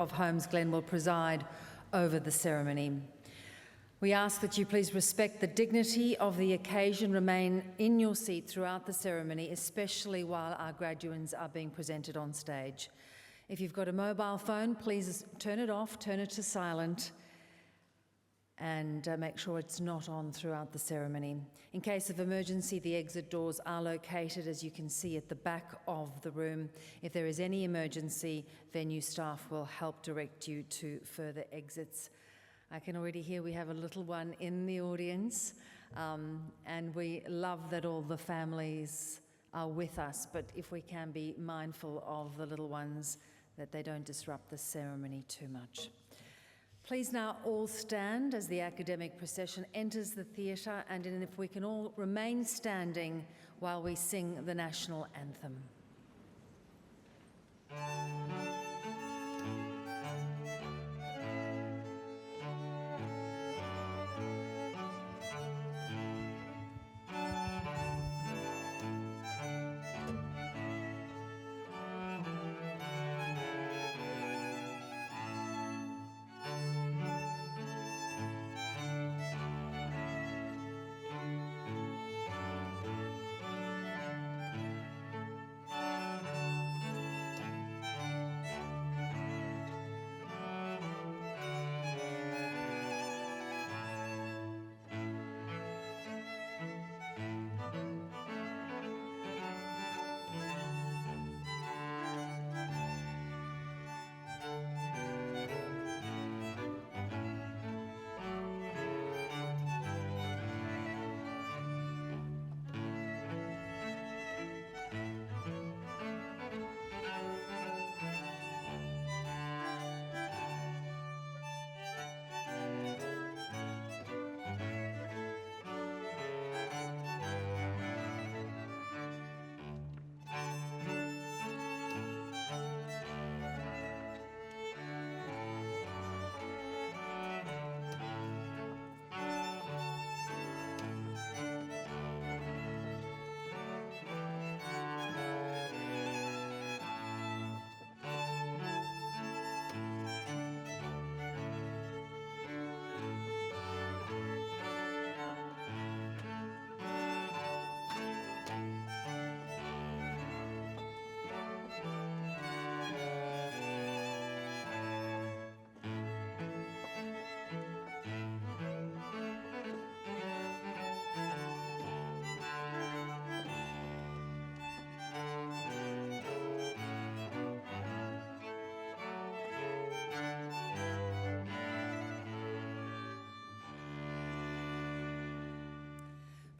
of Holmesglen will preside over the ceremony. We ask that you please respect the dignity of the occasion, remain in your seat throughout the ceremony, especially while our graduates are being presented on stage. If you've got a mobile phone, please turn it off, turn it to silent, and make sure it's not on throughout the ceremony. In case of emergency, the exit doors are located, as you can see, at the back of the room. If there is any emergency, venue staff will help direct you to further exits. I can already hear we have a little one in the audience, and we love that all the families are with us, but if we can be mindful of the little ones, that they don't disrupt the ceremony too much. Please now all stand as the academic procession enters the theatre, and if we can all remain standing while we sing the national anthem.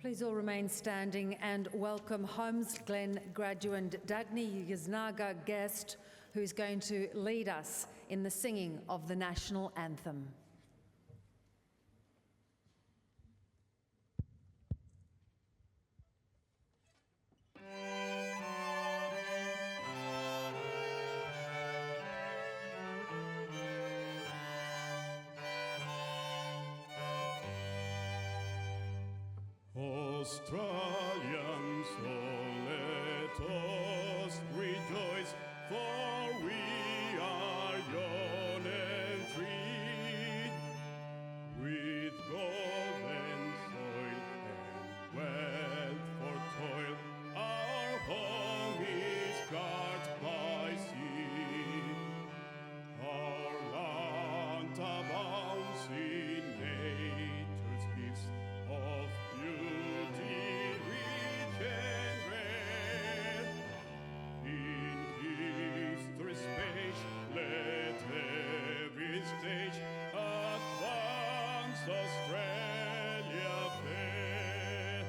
Please all remain standing and welcome Holmesglen graduate Dagny Yaznaga Guest, who is going to lead us in the singing of the national anthem. Australians, so let us rejoice, for we are young and free, with golden soil and wealth for toil. Our home is guarded by sea. Our land abounds in nature's gifts of beauty, rich and rare. In history's page, let every stage advance Australia fair.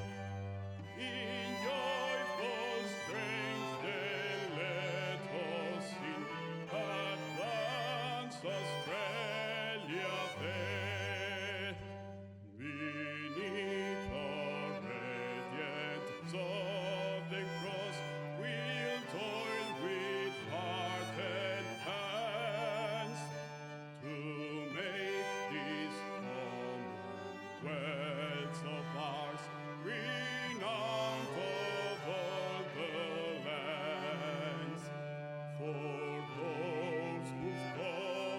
In joyful strains, then let us sing, advance Australia fair. Beneath our radiant sovereign cross, we'll toil with heart and hands to make this Commonwealth of ours renowned of all the lands. For those who've gone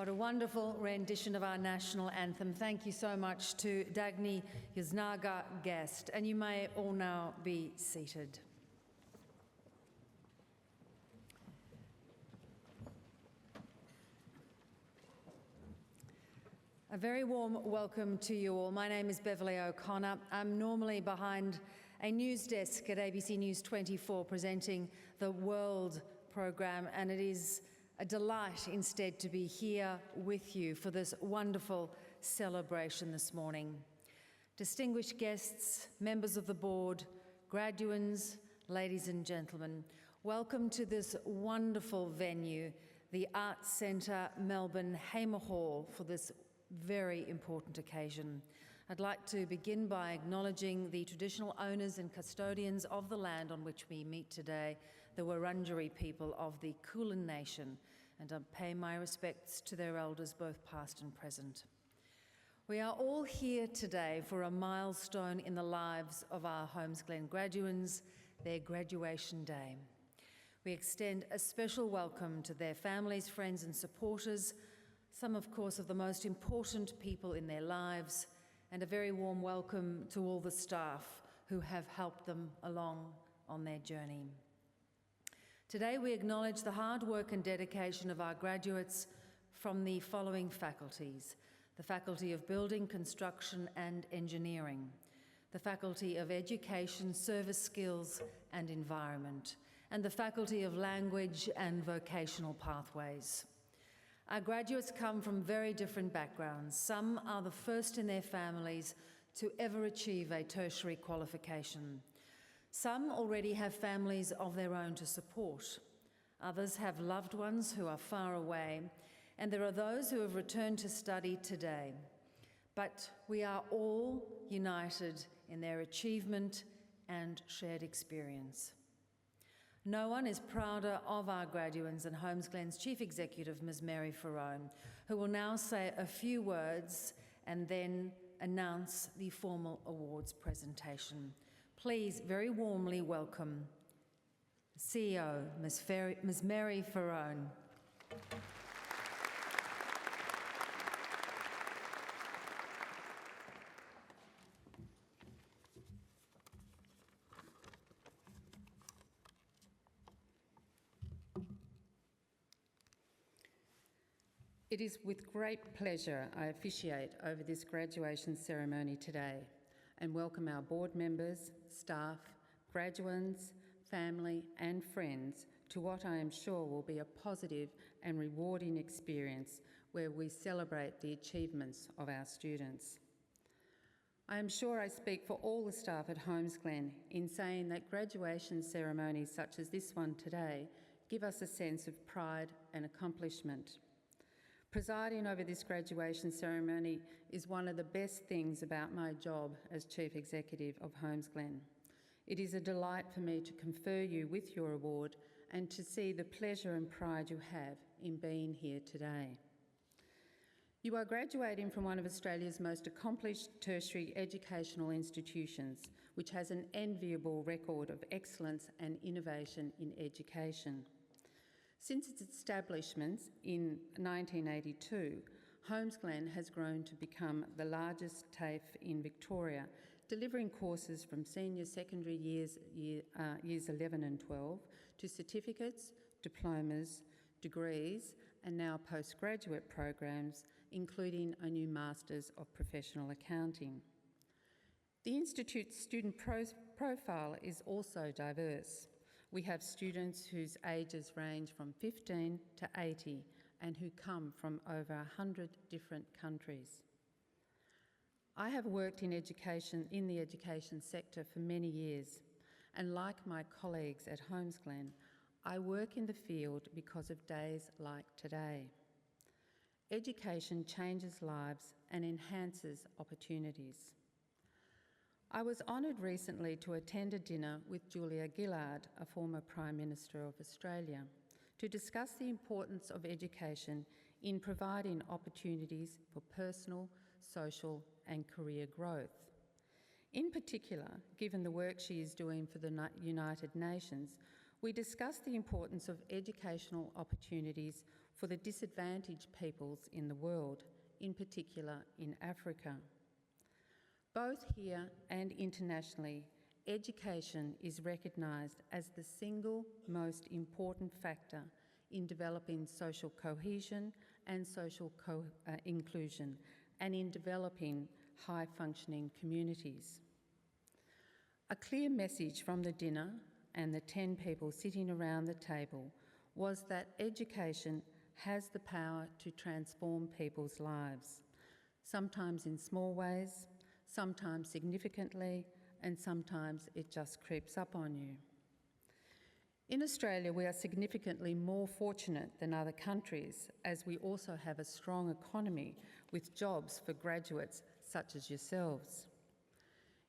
What a wonderful rendition of our national anthem. Thank you so much to Dagny Yaznaga Guest. And you may all now be seated. A very warm welcome to you all. My name is Beverly O'Connor. I'm normally behind a news desk at ABC News 24 presenting the World programme, and it is a delight instead to be here with you for this wonderful celebration this morning. Distinguished guests, members of the board, graduands, ladies and gentlemen, welcome to this wonderful venue, the Arts Centre Melbourne Hamer Hall, for this very important occasion. I'd like to begin by acknowledging the traditional owners and custodians of the land on which we meet today, the Wurundjeri people of the Kulin Nation, and I pay my respects to their elders, both past and present. We are all here today for a milestone in the lives of our Holmesglen graduands, their graduation day. We extend a special welcome to their families, friends and supporters, some, of course, of the most important people in their lives, and a very warm welcome to all the staff who have helped them along on their journey. Today we acknowledge the hard work and dedication of our graduates from the following faculties: the Faculty of Building, Construction and Engineering, the Faculty of Education, Service Skills and Environment, and the Faculty of Language and Vocational Pathways. Our graduates come from very different backgrounds. Some are the first in their families to ever achieve a tertiary qualification. Some already have families of their own to support. Others have loved ones who are far away, and there are those who have returned to study today. But we are all united in their achievement and shared experience. No one is prouder of our graduands than Holmesglen's Chief Executive, Ms. Mary Ferrone, who will now say a few words and then announce the formal awards presentation. Please very warmly welcome CEO, Ms. Mary Ferrone. It is with great pleasure I officiate over this graduation ceremony today and welcome our board members, staff, graduands, family and friends to what I am sure will be a positive and rewarding experience where we celebrate the achievements of our students. I am sure I speak for all the staff at Holmesglen in saying that graduation ceremonies such as this one today give us a sense of pride and accomplishment. Presiding over this graduation ceremony is one of the best things about my job as Chief Executive of Holmesglen. It is a delight for me to confer you with your award and to see the pleasure and pride you have in being here today. You are graduating from one of Australia's most accomplished tertiary educational institutions, which has an enviable record of excellence and innovation in education. Since its establishment in 1982, Holmesglen has grown to become the largest TAFE in Victoria, delivering courses from senior secondary years 11 and 12 to certificates, diplomas, degrees and now postgraduate programs, including a new Masters of Professional Accounting. The Institute's student profile is also diverse. We have students whose ages range from 15 to 80 and who come from over 100 different countries. I have worked in the education sector for many years, and like my colleagues at Holmesglen, I work in the field because of days like today. Education changes lives and enhances opportunities. I was honoured recently to attend a dinner with Julia Gillard, a former Prime Minister of Australia, to discuss the importance of education in providing opportunities for personal, social and career growth. In particular, given the work she is doing for the United Nations, we discussed the importance of educational opportunities for the disadvantaged peoples in the world, in particular in Africa. Both here and internationally, education is recognised as the single most important factor in developing social cohesion and social inclusion, and in developing high-functioning communities. A clear message from the dinner and the 10 people sitting around the table was that education has the power to transform people's lives, sometimes in small ways, sometimes significantly, and sometimes it just creeps up on you. In Australia, we are significantly more fortunate than other countries, as we also have a strong economy with jobs for graduates such as yourselves.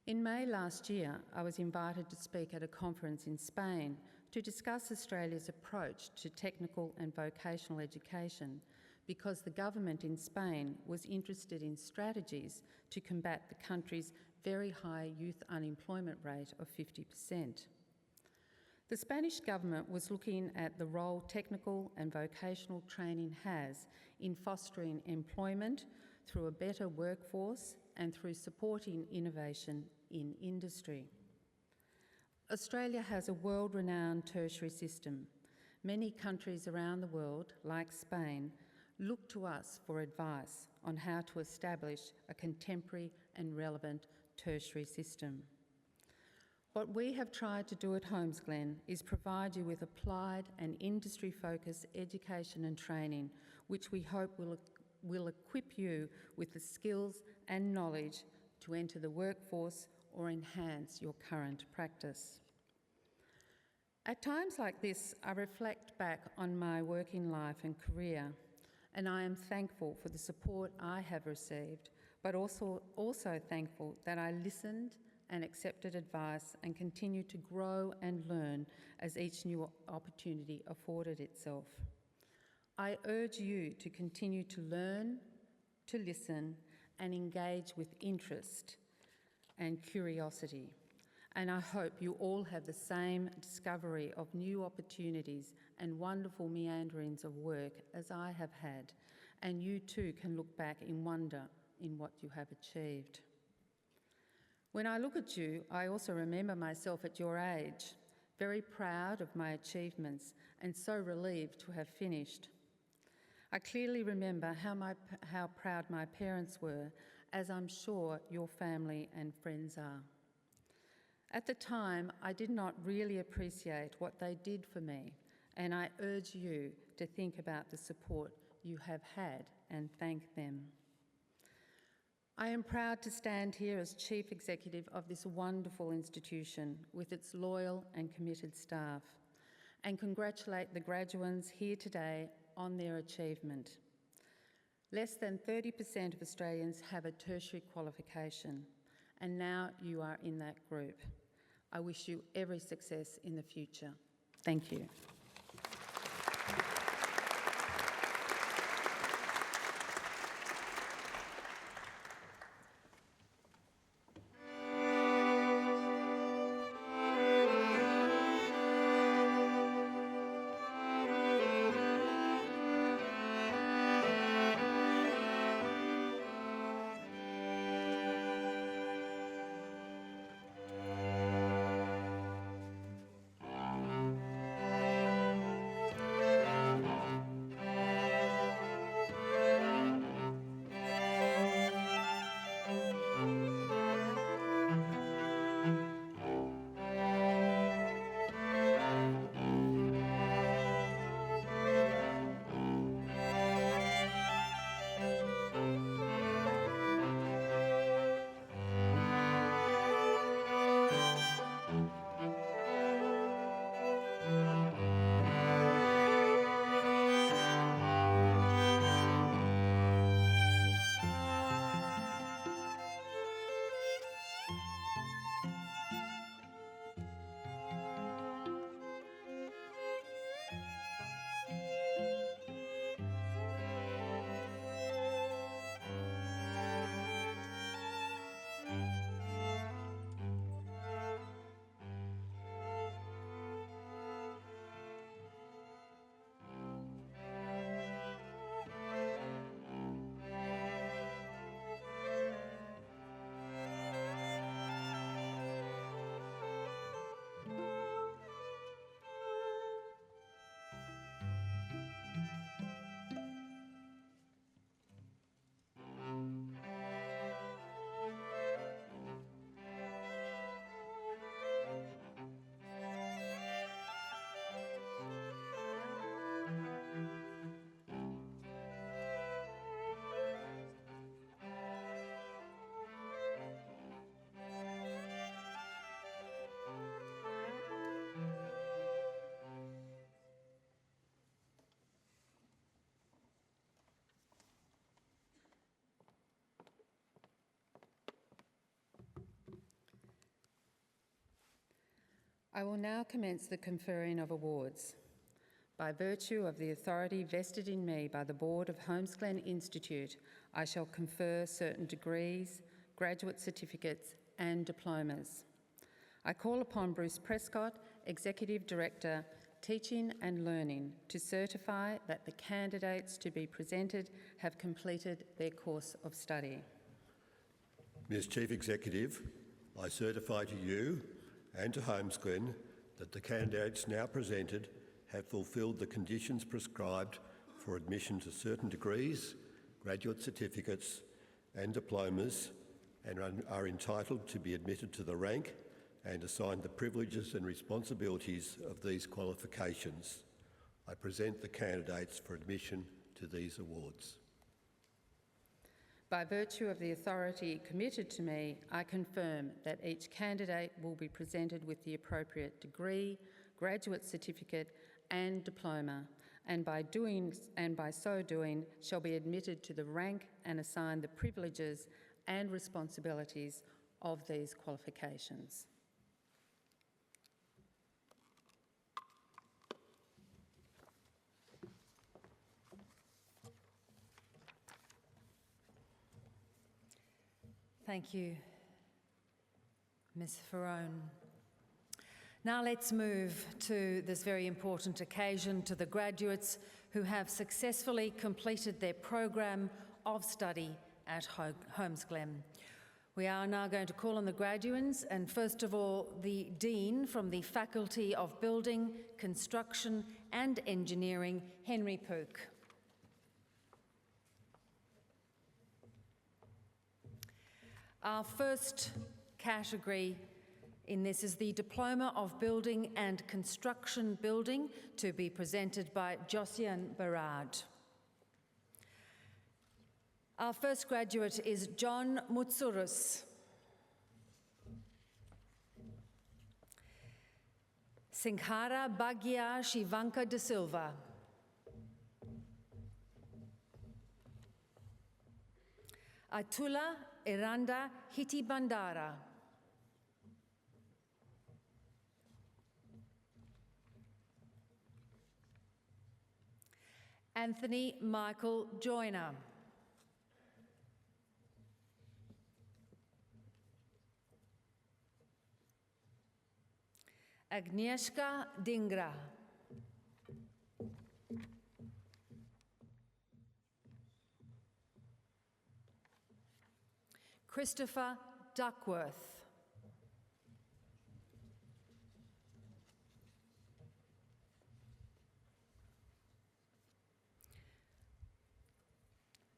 In May last year, I was invited to speak at a conference in Spain to discuss Australia's approach to technical and vocational education, because the government in Spain was interested in strategies to combat the country's very high youth unemployment rate of 50%. The Spanish government was looking at the role technical and vocational training has in fostering employment through a better workforce and through supporting innovation in industry. Australia has a world-renowned tertiary system. Many countries around the world, like Spain, look to us for advice on how to establish a contemporary and relevant tertiary system. What we have tried to do at Holmesglen is provide you with applied and industry-focused education and training, which we hope will equip you with the skills and knowledge to enter the workforce or enhance your current practice. At times like this, I reflect back on my working life and career, and I am thankful for the support I have received, but also thankful that I listened and accepted advice and continued to grow and learn as each new opportunity afforded itself. I urge you to continue to learn, to listen, and engage with interest and curiosity. And I hope you all have the same discovery of new opportunities and wonderful meanderings of work as I have had, and you too can look back in wonder in what you have achieved. When I look at you, I also remember myself at your age, very proud of my achievements and so relieved to have finished. I clearly remember how proud my parents were, as I'm sure your family and friends are. At the time, I did not really appreciate what they did for me, and I urge you to think about the support you have had and thank them. I am proud to stand here as Chief Executive of this wonderful institution with its loyal and committed staff, and congratulate the graduates here today on their achievement. Less than 30% of Australians have a tertiary qualification, and now you are in that group. I wish you every success in the future. Thank you. I will now commence the conferring of awards. By virtue of the authority vested in me by the Board of Holmesglen Institute, I shall confer certain degrees, graduate certificates and diplomas. I call upon Bruce Prescott, Executive Director, Teaching and Learning, to certify that the candidates to be presented have completed their course of study. Ms Chief Executive, I certify to you and to Holmesglen that the candidates now presented have fulfilled the conditions prescribed for admission to certain degrees, graduate certificates and diplomas, and are entitled to be admitted to the rank and assigned the privileges and responsibilities of these qualifications. I present the candidates for admission to these awards. By virtue of the authority committed to me, I confirm that each candidate will be presented with the appropriate degree, graduate certificate and diploma, and by so doing shall be admitted to the rank and assigned the privileges and responsibilities of these qualifications. Thank you, Ms Ferrone. Now let's move to this very important occasion, to the graduates who have successfully completed their program of study at Holmesglen. We are now going to call on the graduates, and first of all, the Dean from the Faculty of Building, Construction and Engineering, Henry Pook. Our first category in this is the Diploma of Building and Construction Building, to be presented by Josiane Barad. Our first graduate is John Mutsurus. Singhara Bhagia Shivanka de Silva. Atula Iranda Hiti Bandara. Anthony Michael Joyner. Agnieszka Dingra. Christopher Duckworth.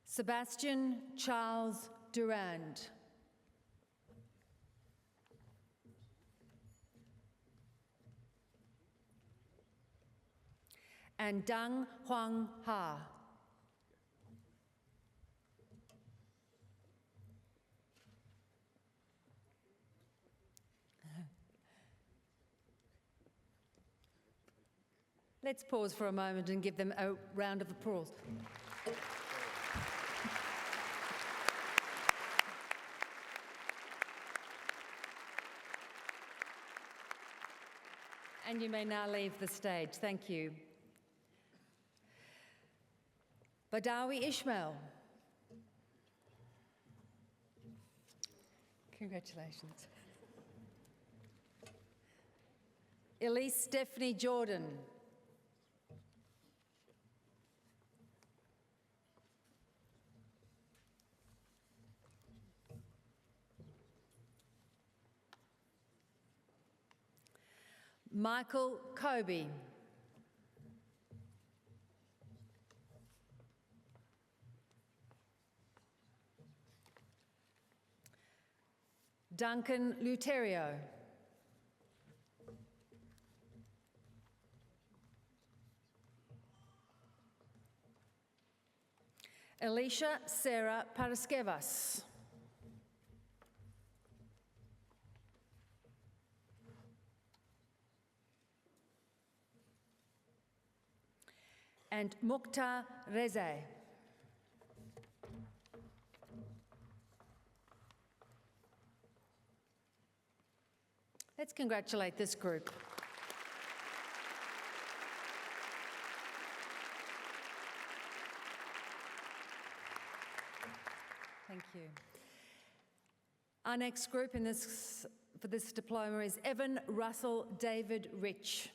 Sebastian Charles Durand. And Dang Huang Ha. Let's pause for a moment and give them a round of applause. And you may now leave the stage. Thank you. Badawi Ishmael. Congratulations. Elise Stephanie Jordan. Michael Kobe. Duncan Luterio. Alicia Sarah Paraskevas. And Mukhtar Reza. Let's congratulate this group. Thank you. Our next group for this diploma is Evan Russell David Rich.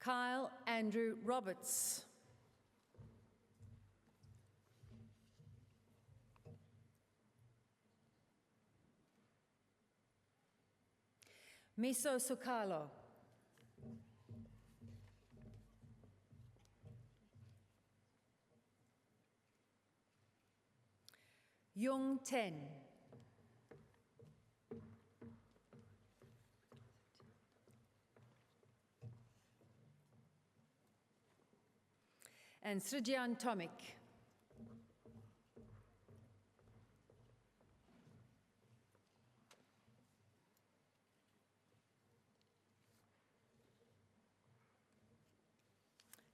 Kyle Andrew Roberts. Miso Sukalo. Yung Ten. And Srijan Tomik.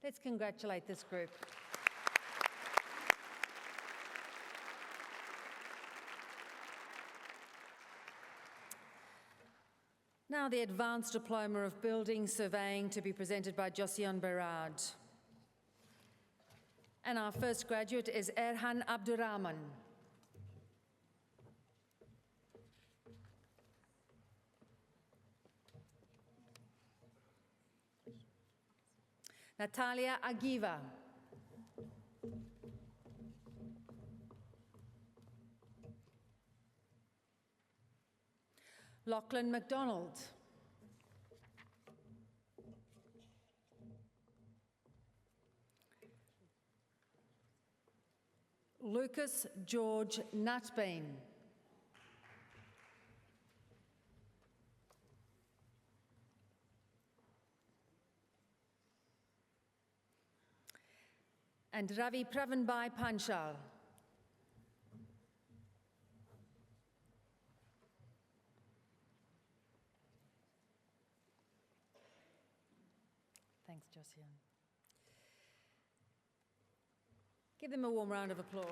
Let's congratulate this group. Now the Advanced Diploma of Building Surveying to be presented by Josian Berard. And our first graduate is Erhan Abdurrahman. Natalia Agiva. Lachlan MacDonald. Lucas George Nutbeam. And Ravi Pravanbhai Panchal. Thanks, Josian. Give them a warm round of applause.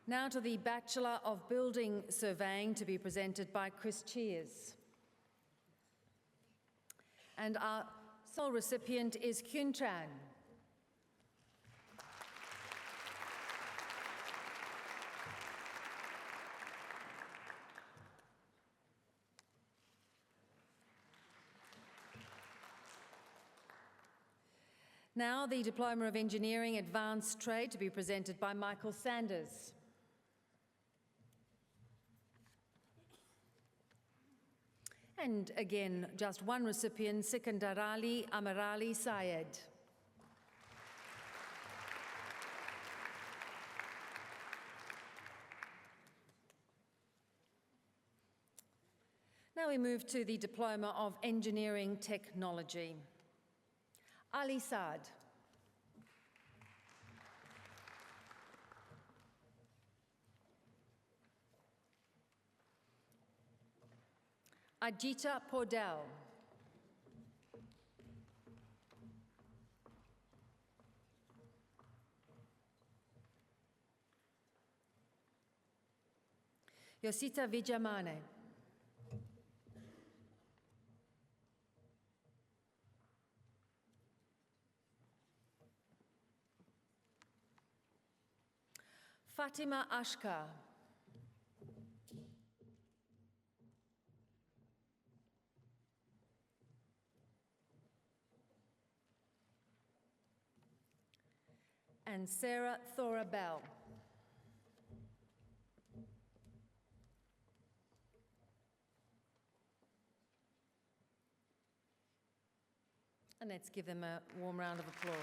Now to the Bachelor of Building Surveying to be presented by Chris Cheers. And our sole recipient is Kyun Tran. Now the Diploma of Engineering Advanced Trade to be presented by Michael Sanders. And again, just one recipient, Sikandarali Amarali Syed. Now we move to the Diploma of Engineering Technology. Ali Saad. Ajita Podell. Yosita Vijamane. Fatima Ashkar. And Sarah Thora Bell. And let's give them a warm round of applause.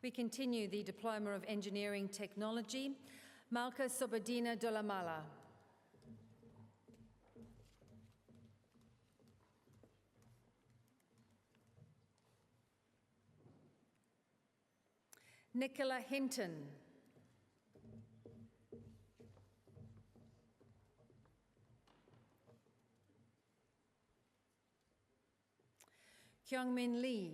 We continue the Diploma of Engineering Technology, Malka Sobadina Dolamala. Nicola Hinton. Kyungmin Lee.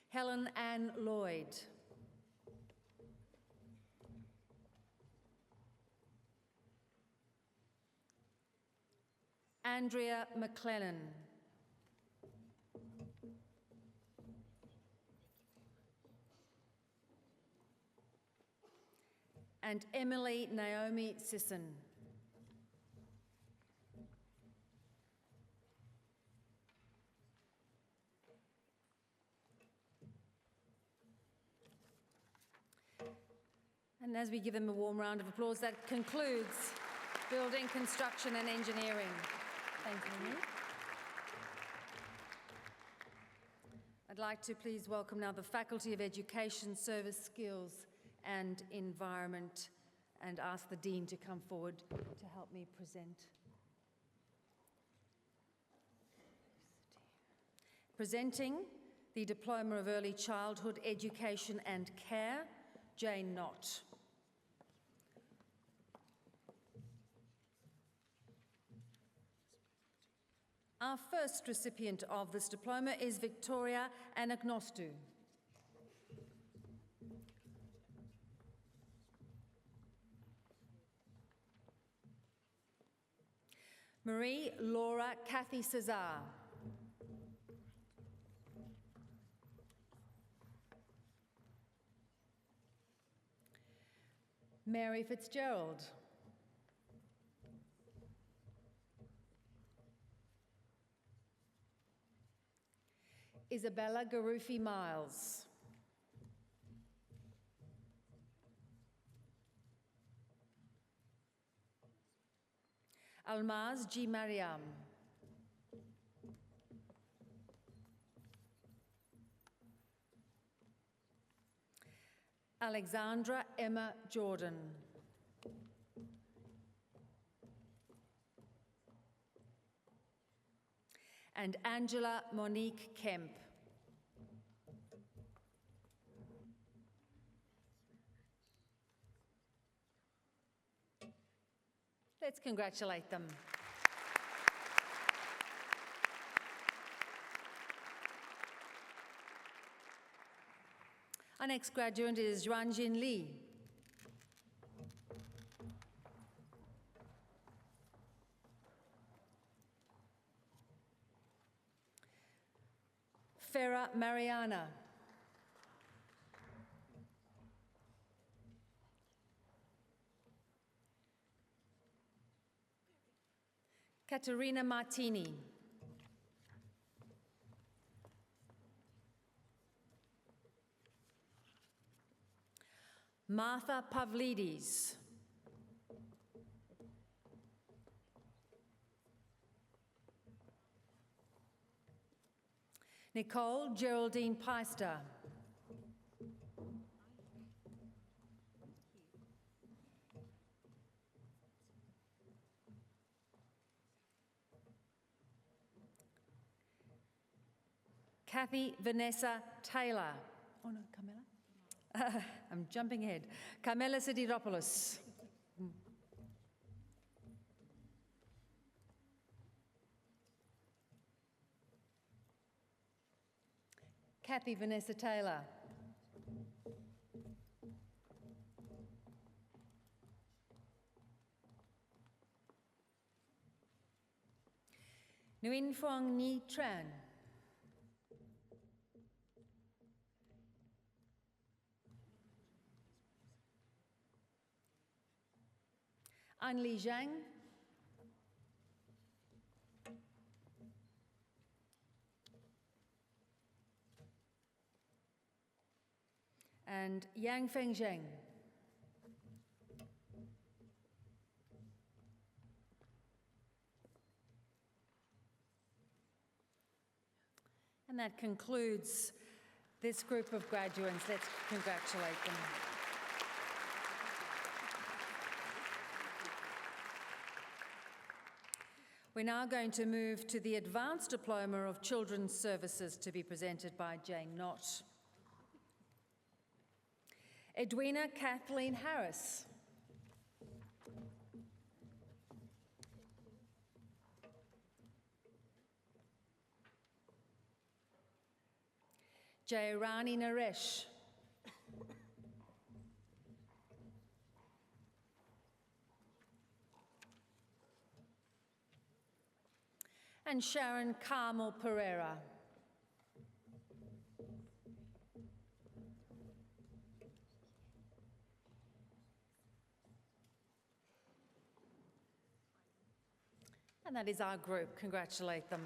Helen Ann Lloyd. Andrea McClellan. And Emily Naomi Sisson. And as we give them a warm round of applause, that concludes Building, Construction and Engineering. Thank you. I'd like to please welcome now the Faculty of Education, Service Skills and Environment, and ask the Dean to come forward to help me present. Presenting the Diploma of Early Childhood Education and Care, Jane Knott. Our first recipient of this diploma is Victoria Anagnostou. Marie Laura Kathy Cesar. Mary Fitzgerald. Isabella Garufi Miles. Almaz G. Mariam. Alexandra Emma Jordan. And Angela Monique Kemp. Let's congratulate them. Our next graduate is Yuanjin Li. Farah Mariana. Katerina Martini. Martha Pavlidis. Nicole Geraldine Peister. Kathy Vanessa Taylor. Oh no, Carmela. I'm jumping ahead. Carmela Sidiropoulos. Kathy Vanessa Taylor. Nguyen Phuong Nhi Tran. An Li Zhang. And Yang Feng Zheng. And that concludes this group of graduates. Let's congratulate them. We're now going to move to the Advanced Diploma of Children's Services to be presented by Jane Knott. Edwina Kathleen Harris. Jairani Naresh. And Sharon Carmel Pereira. And that is our group. Congratulate them.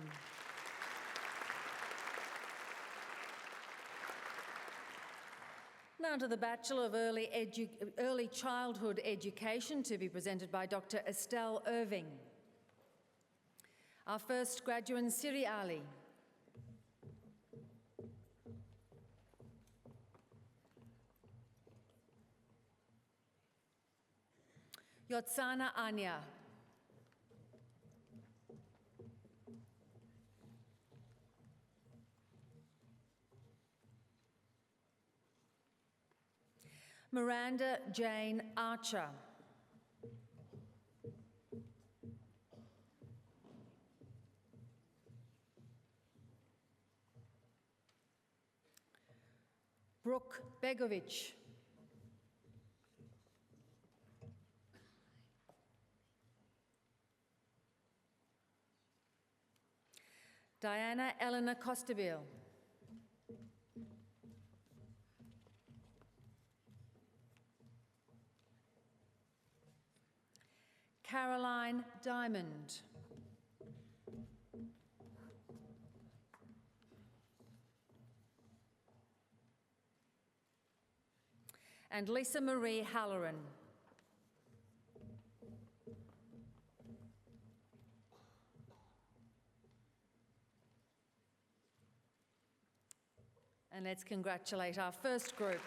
Now to the Bachelor of Early Childhood Education, to be presented by Dr. Estelle Irving. Our first graduate, Siri Ali. Yotsana Anya. Miranda Jane Archer. Brooke Begovic. Diana Eleanor Costabile. Caroline Diamond. And Lisa Marie Halloran. And let's congratulate our first group.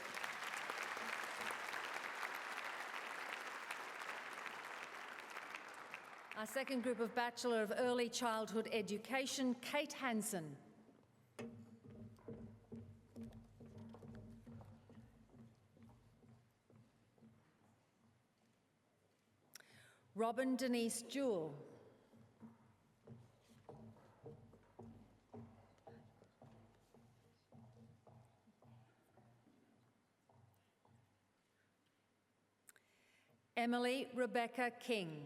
Our second group of Bachelor of Early Childhood Education, Kate Hansen. Robin Denise Jewell. Emily Rebecca King.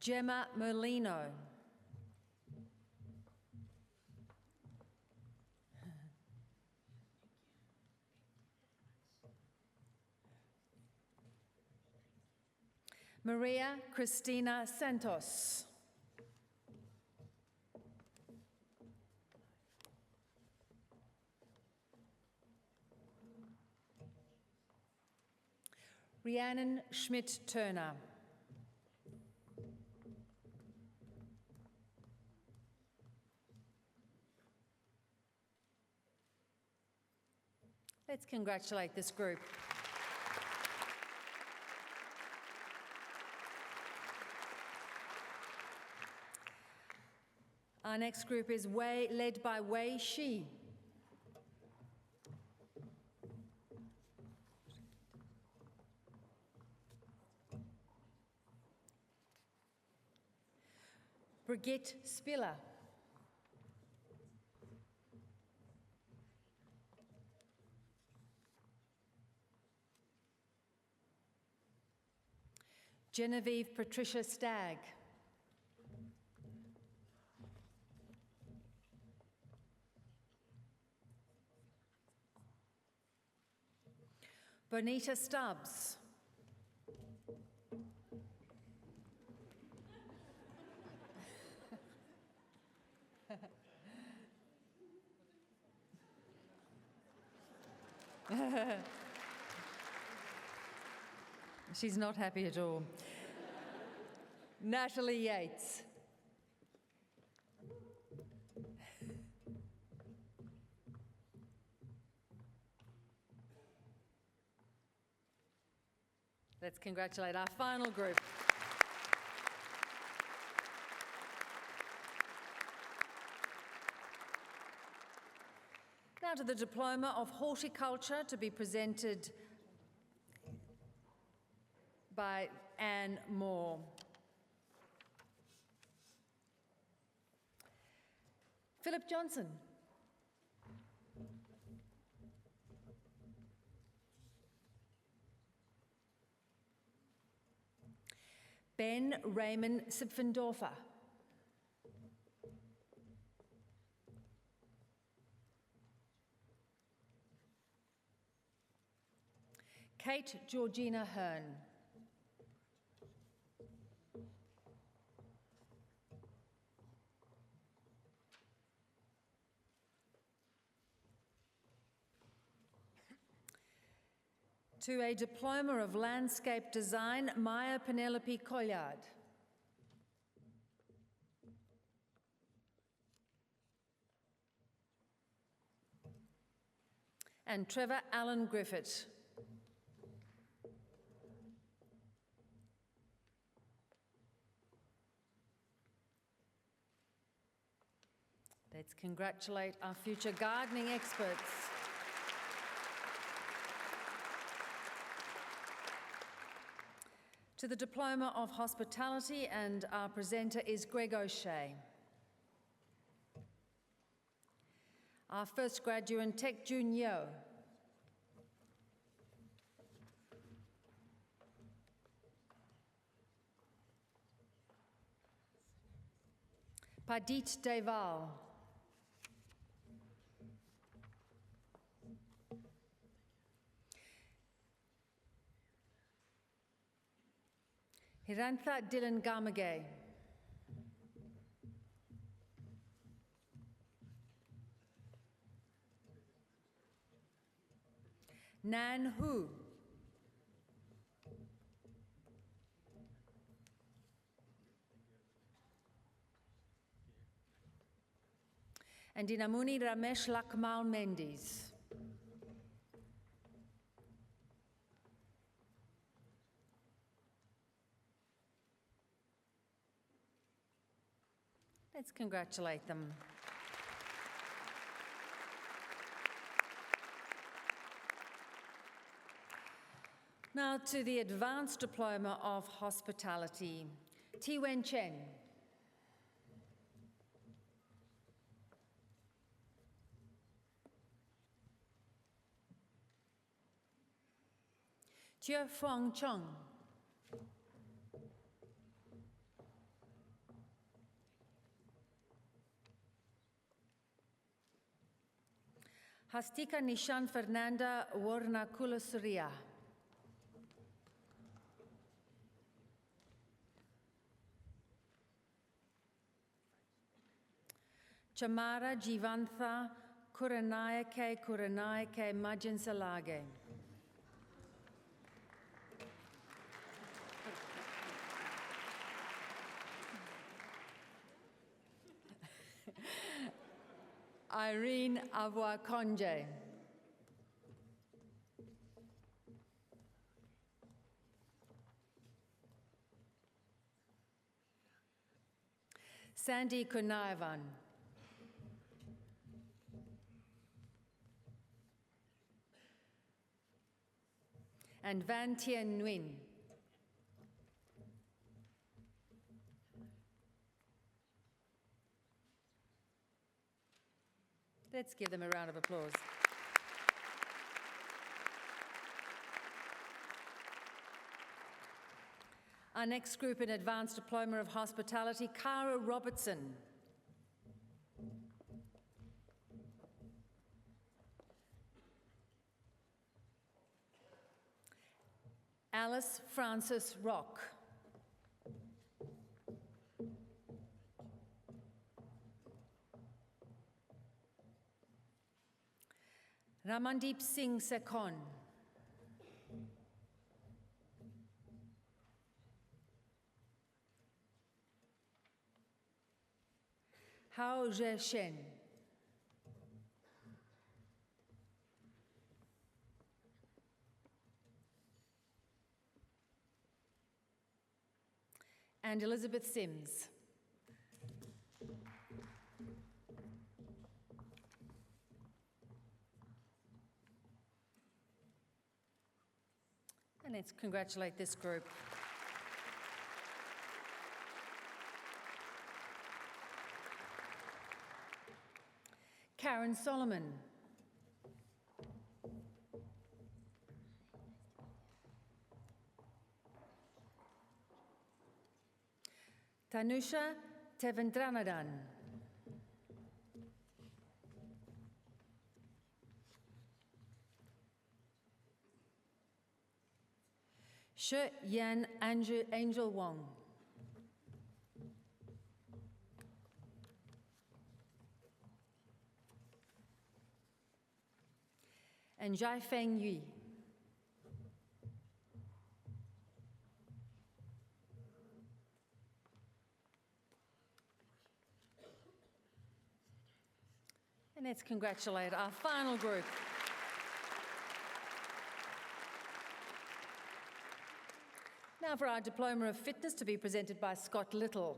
Gemma Merlino. Maria Cristina Santos. Rhiannon Schmidt-Turner. Let's congratulate this group. Our next group is led by Wei Shi. Brigitte Spiller. Genevieve Patricia Stagg. Bonita Stubbs. She's not happy at all. Natalie Yates. Let's congratulate our final group. Now to the Diploma of Horticulture, to be presented by Anne Moore. Philip Johnson. Ben Raymond Sipfendorfer. Kate Georgina Hearn. To a Diploma of Landscape Design, Maya Penelope Collard. And Trevor Allen Griffith. Let's congratulate our future gardening experts. To the Diploma of Hospitality, and our presenter is Greg O'Shea. Our first graduate, Tek Jun Yeo. Padit Deval. Hirantha Dylan Gamage. Nan Hu. And Dinamuni Ramesh Lakmal Mendes. Let's congratulate them. Now to the Advanced Diploma of Hospitality, Ti Wen Chen. Jie Fong Chong. Hastika Nishan Fernanda Warnakula Surya. Chamara Jivantha Kuranayake Majinsalage. Irene Avwa-Konje. Sandy Kunaivan. And Van Tien Nguyen. Let's give them a round of applause. Our next group in Advanced Diploma of Hospitality, Cara Robertson. Alice Francis Rock. Ramandeep Singh Sekon. Hao Zhe Shen. And Elizabeth Sims. And let's congratulate this group. Karen Solomon. Tanusha Tevendranadan. Shi Yan Angel Wong. And Jai Feng Yui. And let's congratulate our final group. Now for our Diploma of Fitness to be presented by Scott Little.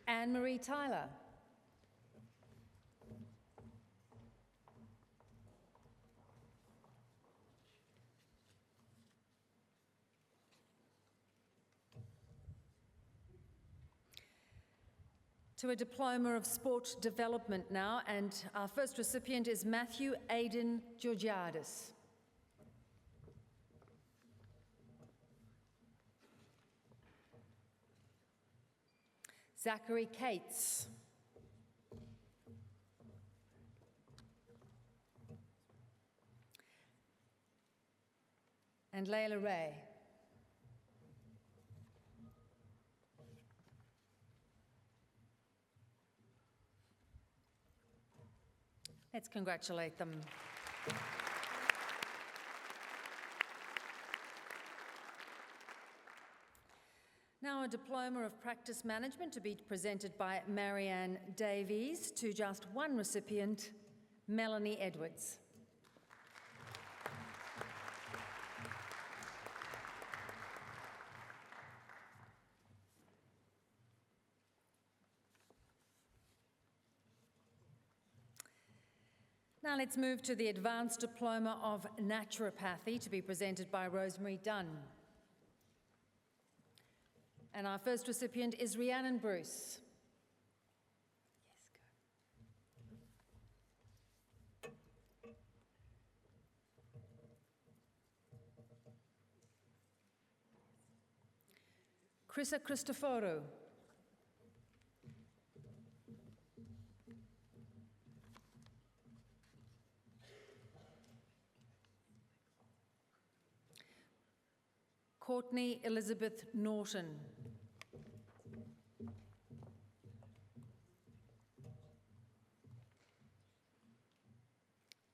Anne-Marie Tyler. To a Diploma of Sport Development now, and our first recipient is Matthew Aidan Georgiadis. Zachary Cates. And Layla Ray. Let's congratulate them. Now a Diploma of Practice Management to be presented by Marianne Davies to just one recipient, Melanie Edwards. Now let's move to the Advanced Diploma of Naturopathy to be presented by Rosemary Dunn. And our first recipient is Rhiannon Bruce. Chrissa Christoforou. Courtney Elizabeth Norton.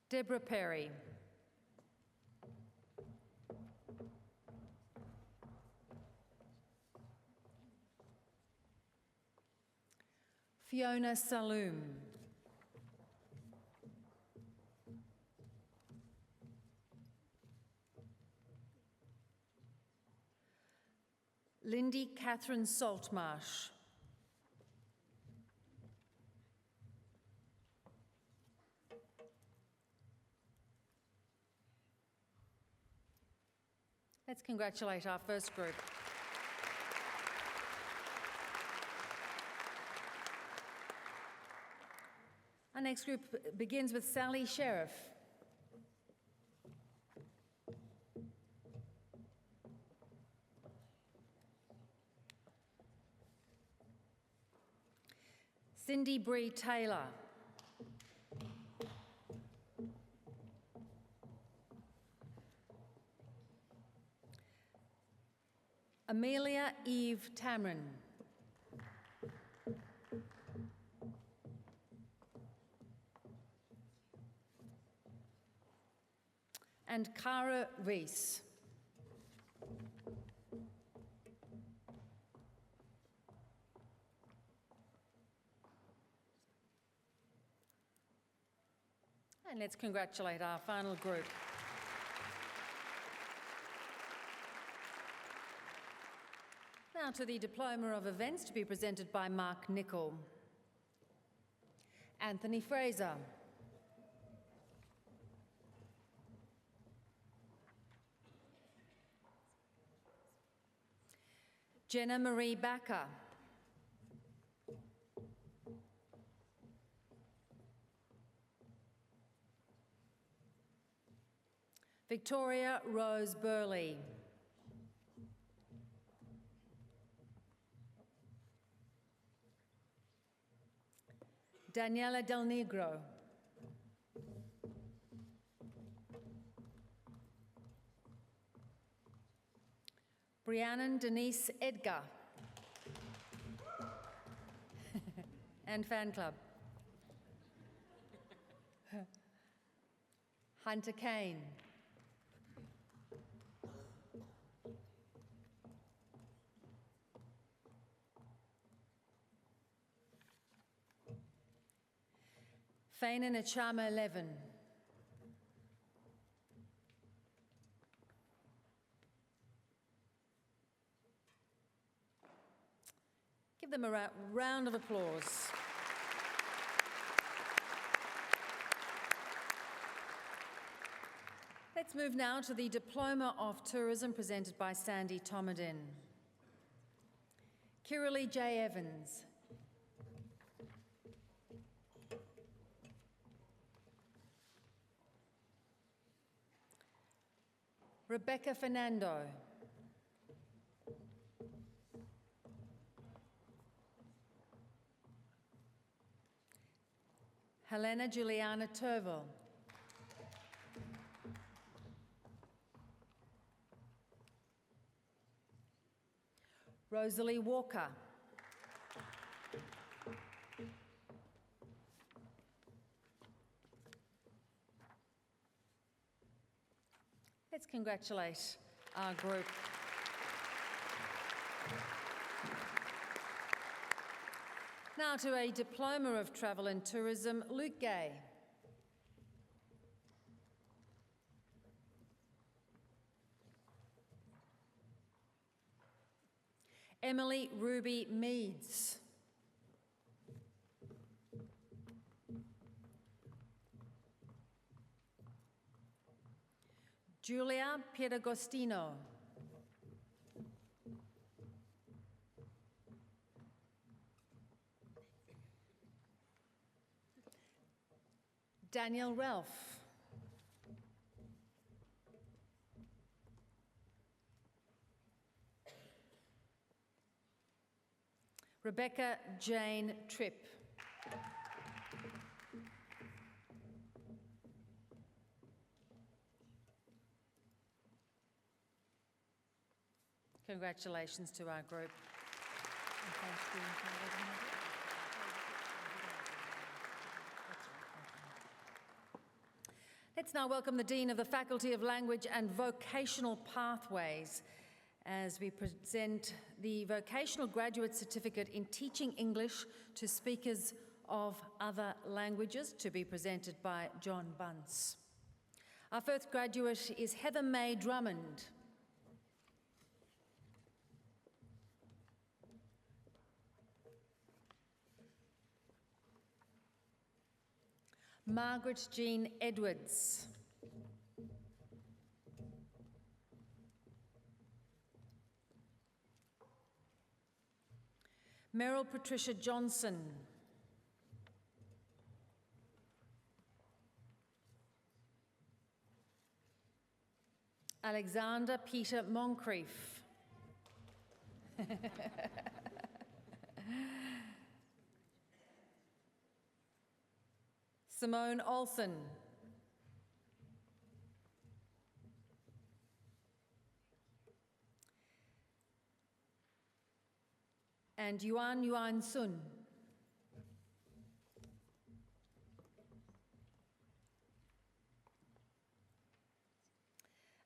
Deborah Perry. Fiona Saloom. Lindy Catherine Saltmarsh. Let's congratulate our first group. Our next group begins with Sally Sheriff. Cindy Bree Taylor. Amelia Eve Tamron. And Cara Rees. And let's congratulate our final group. Now to the Diploma of Events to be presented by Mark Nichol. Anthony Fraser. Jenna Marie Backer. Victoria Rose Burley. Daniela Del Negro. Brianna Denise Edgar. And fan club. Hunter Kane. Faina Nachama 11. Give them a round of applause. Let's move now to the Diploma of Tourism presented by Sandy Tomadin. Kiralee J. Evans. Rebecca Fernando. Helena Juliana Turville. Rosalie Walker. Let's congratulate our group. Now to a Diploma of Travel and Tourism, Luke Gay. Emily Ruby Meads. Julia Pieragostino. Daniel Ralph. Rebecca Jane Tripp. Congratulations to our group. Let's now welcome the Dean of the Faculty of Language and Vocational Pathways as we present the Vocational Graduate Certificate in Teaching English to speakers of other languages, to be presented by John Bunce. Our first graduate is Heather May Drummond. Margaret Jean Edwards. Meryl Patricia Johnson. Alexander Peter Moncrief. Simone Olsen. And Yuan Sun.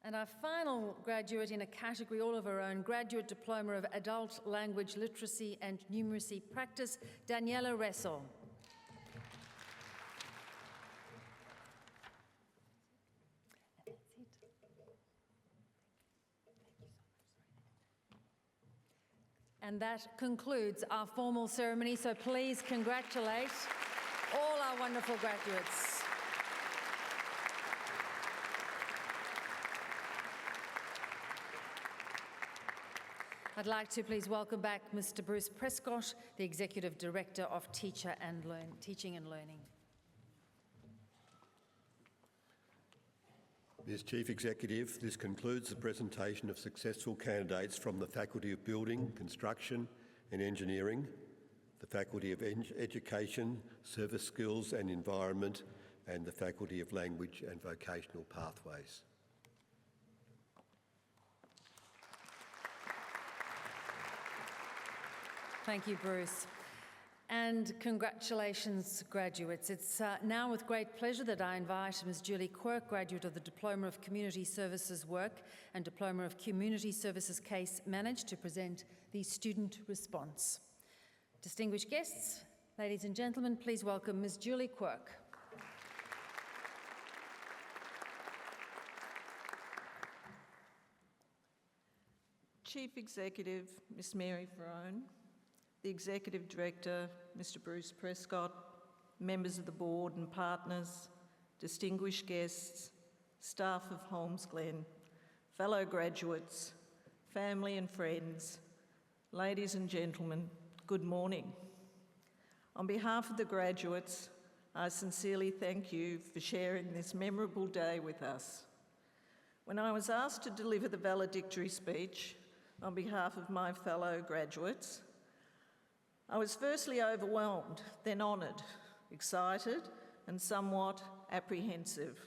And our final graduate in a category all of our own, Graduate Diploma of Adult Language Literacy and Numeracy Practice, Daniela Ressel. And that concludes our formal ceremony, so please congratulate all our wonderful graduates. I'd like to please welcome back Mr. Bruce Prescott, the Executive Director of Teaching and Learning. Ms. Chief Executive, this concludes the presentation of successful candidates from the Faculty of Building, Construction and Engineering, the Faculty of Education, Service Skills and Environment, and the Faculty of Language and Vocational Pathways. Thank you, Bruce. And congratulations, graduates. It's now with great pleasure that I invite Ms. Julie Quirk, graduate of the Diploma of Community Services Work and Diploma of Community Services Case Managed, to present the student response. Distinguished guests, ladies and gentlemen, please welcome Ms. Julie Quirk. Chief Executive, Ms. Mary Ferrone, the Executive Director, Mr. Bruce Prescott, members of the board and partners, distinguished guests, staff of Holmesglen, fellow graduates, family and friends, ladies and gentlemen, good morning. On behalf of the graduates, I sincerely thank you for sharing this memorable day with us. When I was asked to deliver the valedictory speech on behalf of my fellow graduates, I was firstly overwhelmed, then honoured, excited and somewhat apprehensive.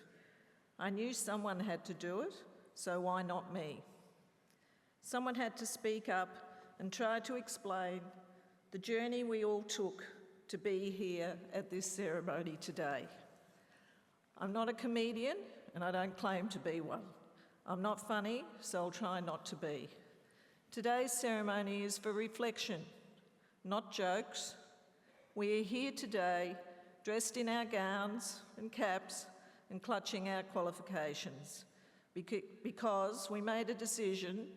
I knew someone had to do it, so why not me? Someone had to speak up and try to explain the journey we all took to be here at this ceremony today. I'm not a comedian and I don't claim to be one. I'm not funny, so I'll try not to be. Today's ceremony is for reflection, not jokes. We are here today dressed in our gowns and caps and clutching our qualifications because we made a decision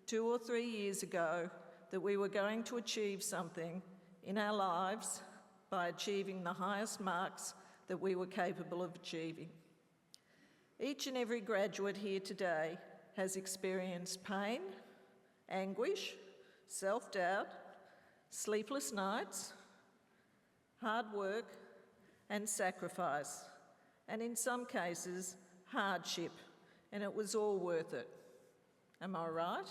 2 or 3 years ago that we were going to achieve something in our lives by achieving the highest marks that we were capable of achieving. Each and every graduate here today has experienced pain, anguish, self-doubt, sleepless nights, hard work and sacrifice, and in some cases, hardship, and it was all worth it. Am I right?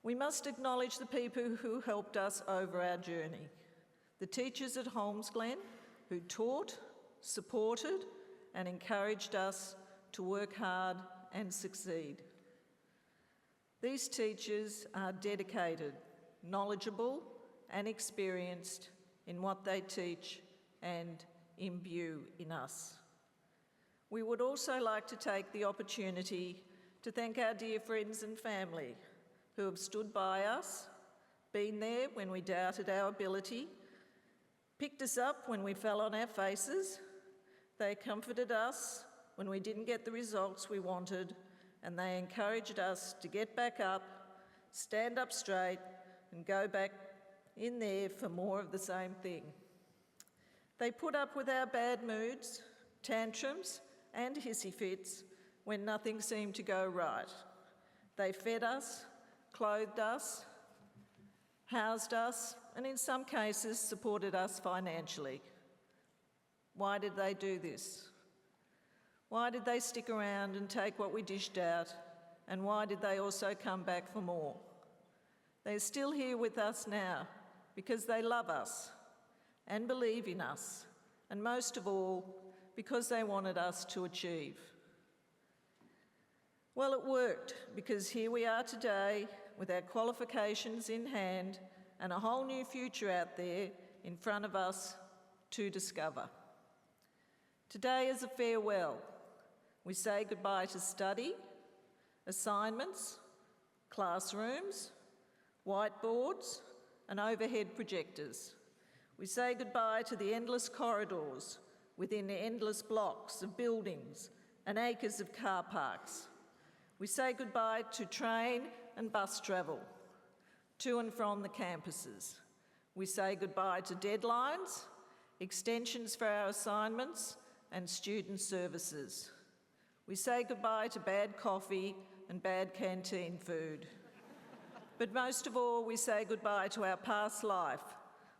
We must acknowledge the people who helped us over our journey. The teachers at Holmesglen who taught, supported and encouraged us to work hard and succeed. These teachers are dedicated, knowledgeable and experienced in what they teach and imbue in us. We would also like to take the opportunity to thank our dear friends and family who have stood by us, been there when we doubted our ability, picked us up when we fell on our faces. They comforted us when we didn't get the results we wanted, and they encouraged us to get back up, stand up straight, and go back in there for more of the same thing. They put up with our bad moods, tantrums, and hissy fits when nothing seemed to go right. They fed us, clothed us, housed us, and in some cases supported us financially. Why did they do this? Why did they stick around and take what we dished out? And why did they also come back for more? They're still here with us now because they love us and believe in us, and most of all, because they wanted us to achieve. Well, it worked, because here we are today with our qualifications in hand and a whole new future out there in front of us to discover. Today is a farewell. We say goodbye to study, assignments, classrooms, whiteboards, and overhead projectors. We say goodbye to the endless corridors within the endless blocks of buildings and acres of car parks. We say goodbye to train and bus travel to and from the campuses. We say goodbye to deadlines, extensions for our assignments, and student services. We say goodbye to bad coffee and bad canteen food. But most of all, we say goodbye to our past life,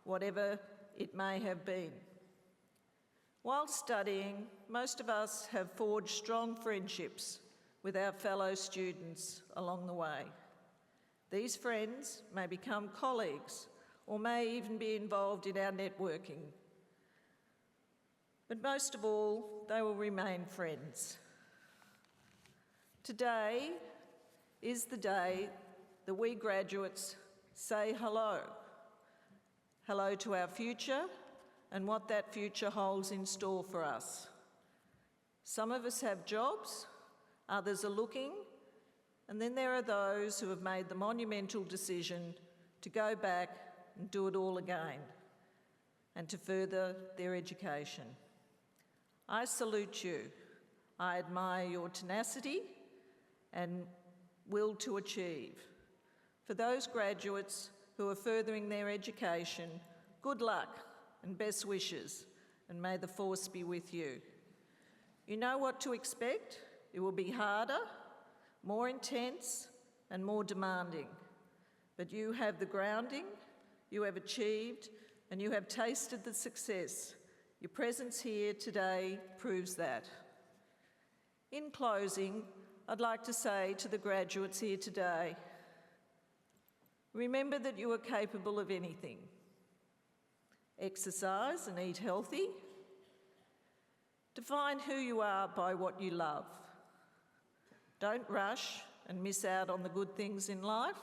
whatever it may have been. While studying, most of us have forged strong friendships with our fellow students along the way. These friends may become colleagues or may even be involved in our networking. But most of all, they will remain friends. Today is the day that we graduates say hello. Hello to our future and what that future holds in store for us. Some of us have jobs, others are looking, and then there are those who have made the monumental decision to go back and do it all again and to further their education. I salute you. I admire your tenacity and will to achieve. For those graduates who are furthering their education, good luck and best wishes, and may the force be with you. You know what to expect. It will be harder, more intense, and more demanding. But you have the grounding, you have achieved, and you have tasted the success. Your presence here today proves that. In closing, I'd like to say to the graduates here today, remember that you are capable of anything. Exercise and eat healthy. Define who you are by what you love. Don't rush and miss out on the good things in life.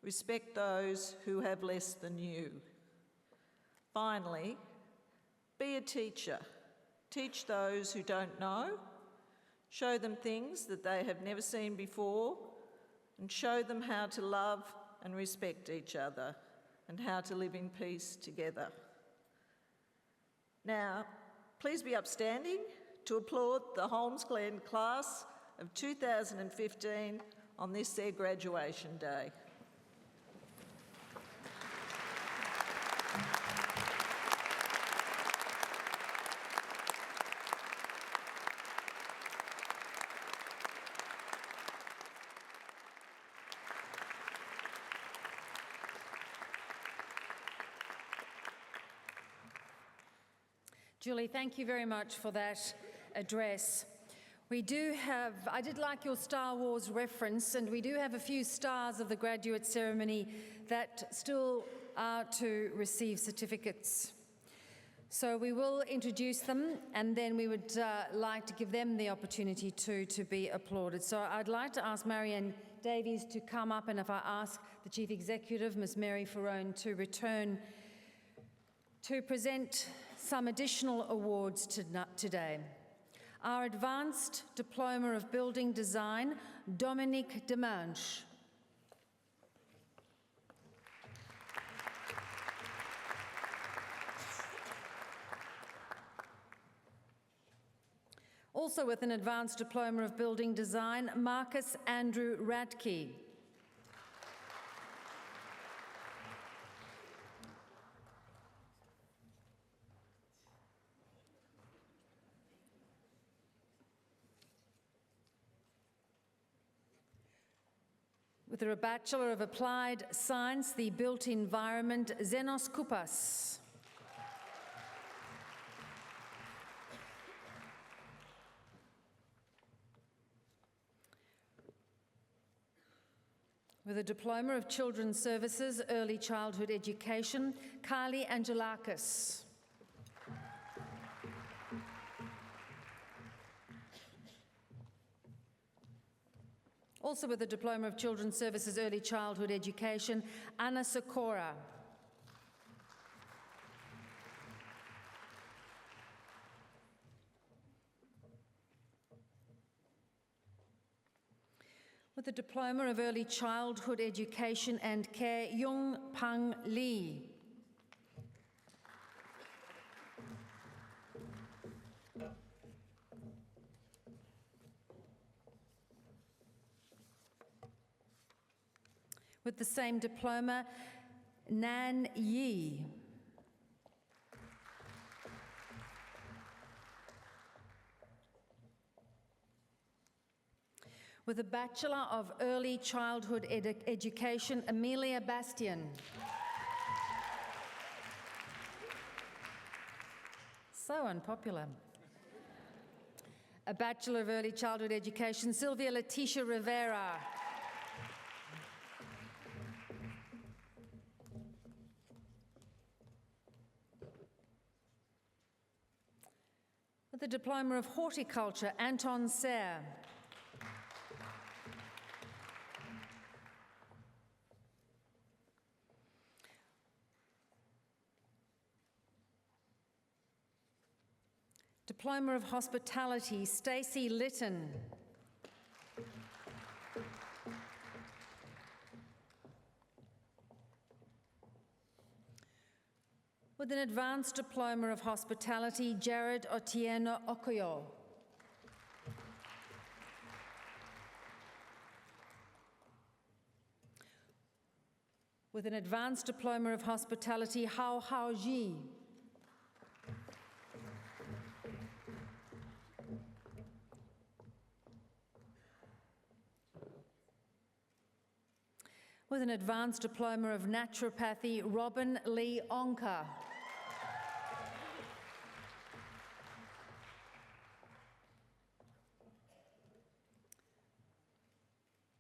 Respect those who have less than you. Finally, be a teacher. Teach those who don't know. Show them things that they have never seen before, and show them how to love and respect each other and how to live in peace together. Now, please be upstanding to applaud the Holmesglen class of 2015 on this their graduation day. Julie, thank you very much for that address. I did like your Star Wars reference, and we do have a few stars of the graduate ceremony that still are to receive certificates. So we will introduce them, and then we would like to give them the opportunity to be applauded. So I'd like to ask Marianne Davies to come up, and if I ask the Chief Executive, Ms Mary Ferrone, to return to present some additional awards today. Our Advanced Diploma of Building Design, Dominique Demange. Also with an Advanced Diploma of Building Design, Marcus Andrew Radke. With a Bachelor of Applied Science, the Built Environment, Zenos Koupas. With a Diploma of Children's Services, Early Childhood Education, Kylie Angelakis. Also with a Diploma of Children's Services, Early Childhood Education, Anna Sikora. With a Diploma of Early Childhood Education and Care, Yung Pang Lee. With the same diploma, Nan Yi. With a Bachelor of Early Childhood Education, Amelia Bastian. So unpopular. A Bachelor of Early Childhood Education, Sylvia Letitia Rivera. With a Diploma of Horticulture, Anton Serre. Diploma of Hospitality, Stacey Litton. With an Advanced Diploma of Hospitality, Jared Otieno Okoyo. With an Advanced Diploma of Hospitality, Hao Hao Ji. With an Advanced Diploma of Naturopathy, Robin Lee Onka.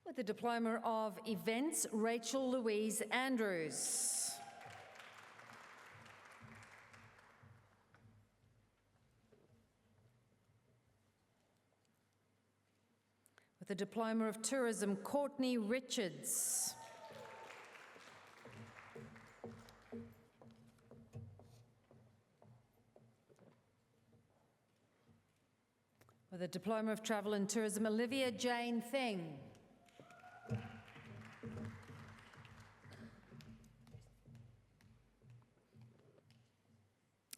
With the Diploma of Events, Rachel Louise Andrews. With the Diploma of Tourism, Courtney Richards. With a Diploma of Travel and Tourism, Olivia Jane Thing.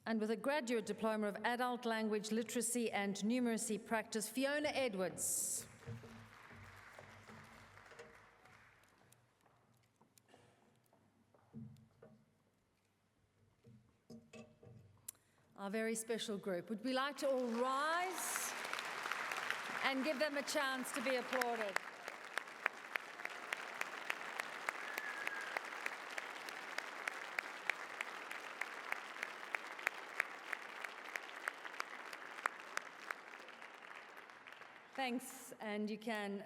And with a Graduate Diploma of Adult Language Literacy and Numeracy Practice, Fiona Edwards. Our very special group. Would we like to all rise and give them a chance to be applauded? Thanks, and you can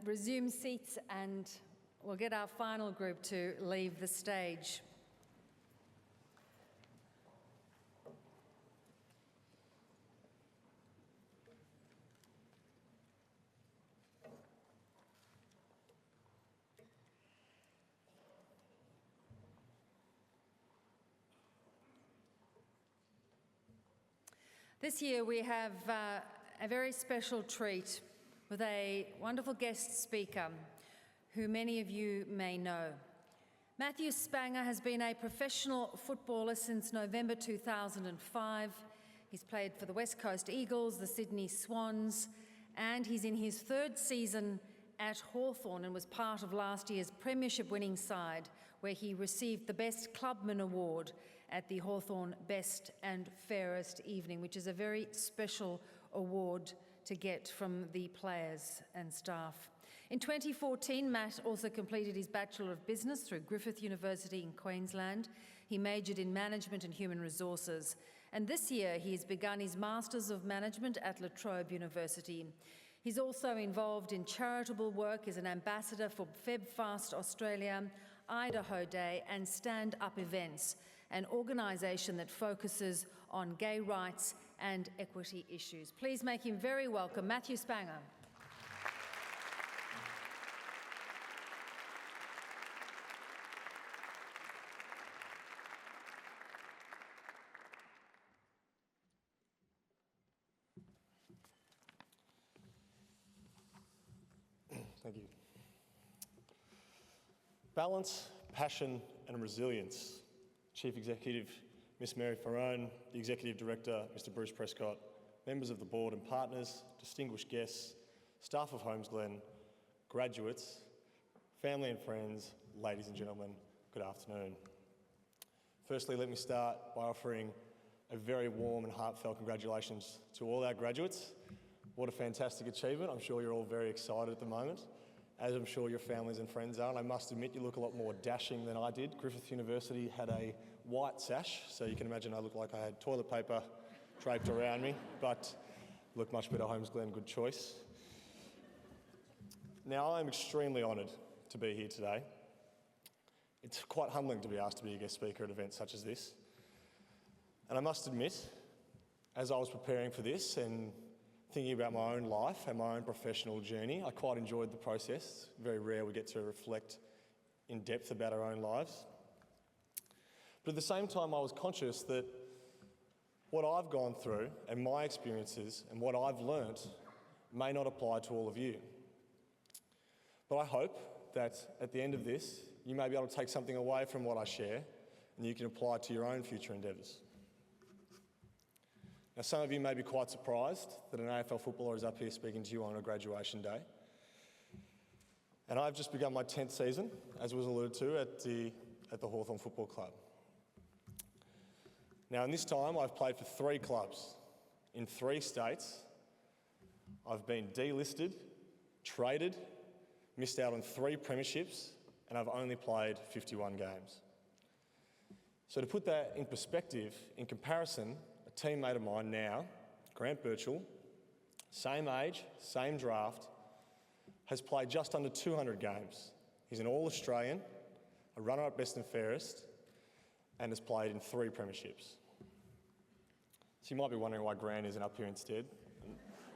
resume seats and we'll get our final group to leave the stage. This year we have a very special treat with a wonderful guest speaker who many of you may know. Matthew Spanger has been a professional footballer since November 2005. He's played for the West Coast Eagles, the Sydney Swans, and he's in his third season at Hawthorn and was part of last year's premiership winning side where he received the Best Clubman Award at the Hawthorn Best and Fairest Evening, which is a very special award to get from the players and staff. In 2014, Matt also completed his Bachelor of Business through Griffith University in Queensland. He majored in Management and Human Resources. And this year, he has begun his Masters of Management at La Trobe University. He's also involved in charitable work as an ambassador for FebFast Australia, Idaho Day and Stand Up Events, an organisation that focuses on gay rights and equity issues. Please make him very welcome, Matthew Spanger. Thank you. Balance, passion and resilience. Chief Executive Ms Mary Farone, the Executive Director Mr Bruce Prescott, members of the board and partners, distinguished guests, staff of Holmesglen, graduates, family and friends, ladies and gentlemen, good afternoon. Firstly, let me start by offering a very warm and heartfelt congratulations to all our graduates. What a fantastic achievement. I'm sure you're all very excited at the moment, as I'm sure your families and friends are. And I must admit, you look a lot more dashing than I did. Griffith University had a white sash, so you can imagine I looked like I had toilet paper draped around me, but looked much better. Holmesglen, good choice. Now, I'm extremely honoured to be here today. It's quite humbling to be asked to be a guest speaker at events such as this. And I must admit, as I was preparing for this and thinking about my own life and my own professional journey, I quite enjoyed the process. Very rare we get to reflect in depth about our own lives. But at the same time, I was conscious that what I've gone through and my experiences and what I've learnt may not apply to all of you. But I hope that at the end of this, you may be able to take something away from what I share and you can apply it to your own future endeavours. Now, some of you may be quite surprised that an AFL footballer is up here speaking to you on a graduation day. And I've just begun my 10th season, as was alluded to, at the Hawthorn Football Club. Now, in this time, I've played for 3 clubs in 3 states. I've been delisted, traded, missed out on 3 premierships, and I've only played 51 games. So to put that in perspective, in comparison, a teammate of mine now, Grant Birchall, same age, same draft, has played just under 200 games. He's an All-Australian, a runner at best and fairest, and has played in 3 premierships. So you might be wondering why Grant isn't up here instead.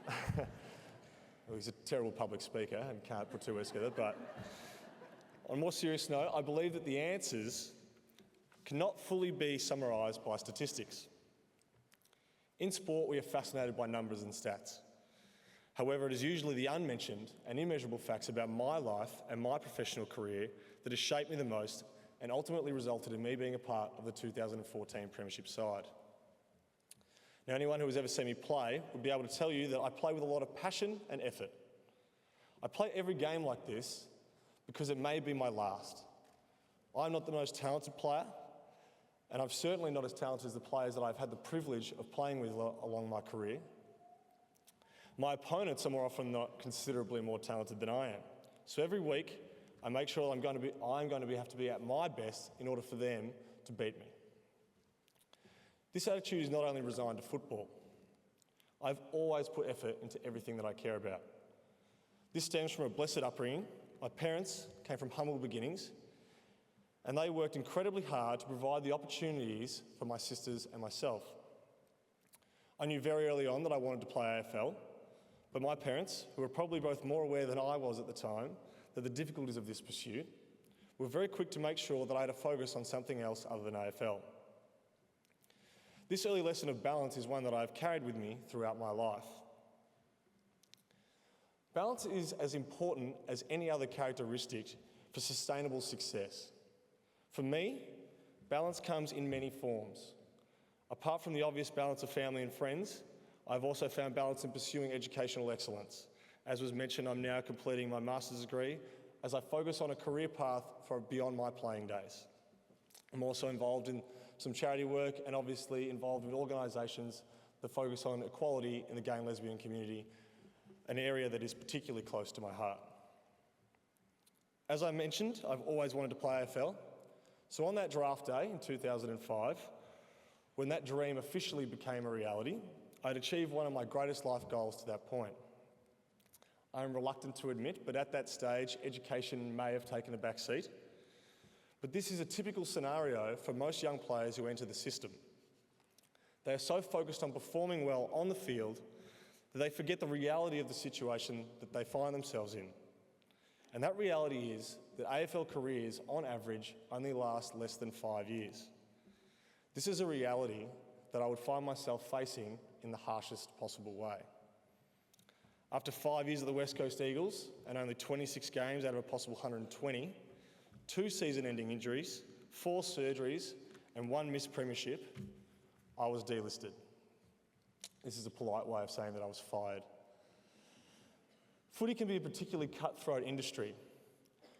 Well, he's a terrible public speaker and can't put 2 words together, but on a more serious note, I believe that the answers cannot fully be summarised by statistics. In sport, we are fascinated by numbers and stats. However, it is usually the unmentioned and immeasurable facts about my life and my professional career that has shaped me the most and ultimately resulted in me being a part of the 2014 Premiership side. Now, anyone who has ever seen me play would be able to tell you that I play with a lot of passion and effort. I play every game like this because it may be my last. I'm not the most talented player, and I'm certainly not as talented as the players that I've had the privilege of playing with along my career. My opponents are more often not considerably more talented than I am. So every week, I make sure I'm going to have to be at my best in order for them to beat me. This attitude is not only resigned to football. I've always put effort into everything that I care about. This stems from a blessed upbringing. My parents came from humble beginnings, and they worked incredibly hard to provide the opportunities for my sisters and myself. I knew very early on that I wanted to play AFL, but my parents, who were probably both more aware than I was at the time that the difficulties of this pursuit, were very quick to make sure that I had to focus on something else other than AFL. This early lesson of balance is one that I've carried with me throughout my life. Balance is as important as any other characteristic for sustainable success. For me, balance comes in many forms. Apart from the obvious balance of family and friends, I've also found balance in pursuing educational excellence. As was mentioned, I'm now completing my master's degree as I focus on a career path for beyond my playing days. I'm also involved in some charity work and obviously involved with organisations that focus on equality in the gay and lesbian community, an area that is particularly close to my heart. As I mentioned, I've always wanted to play AFL. So on that draft day in 2005, when that dream officially became a reality, I'd achieved one of my greatest life goals to that point. I'm reluctant to admit, but at that stage, education may have taken a back seat. But this is a typical scenario for most young players who enter the system. They are so focused on performing well on the field that they forget the reality of the situation that they find themselves in. And that reality is that AFL careers, on average, only last less than 5 years. This is a reality that I would find myself facing in the harshest possible way. After 5 years of the West Coast Eagles and only 26 games out of a possible 120, 2 season-ending injuries, 4 surgeries, and 1 missed premiership, I was delisted. This is a polite way of saying that I was fired. Footy can be a particularly cutthroat industry,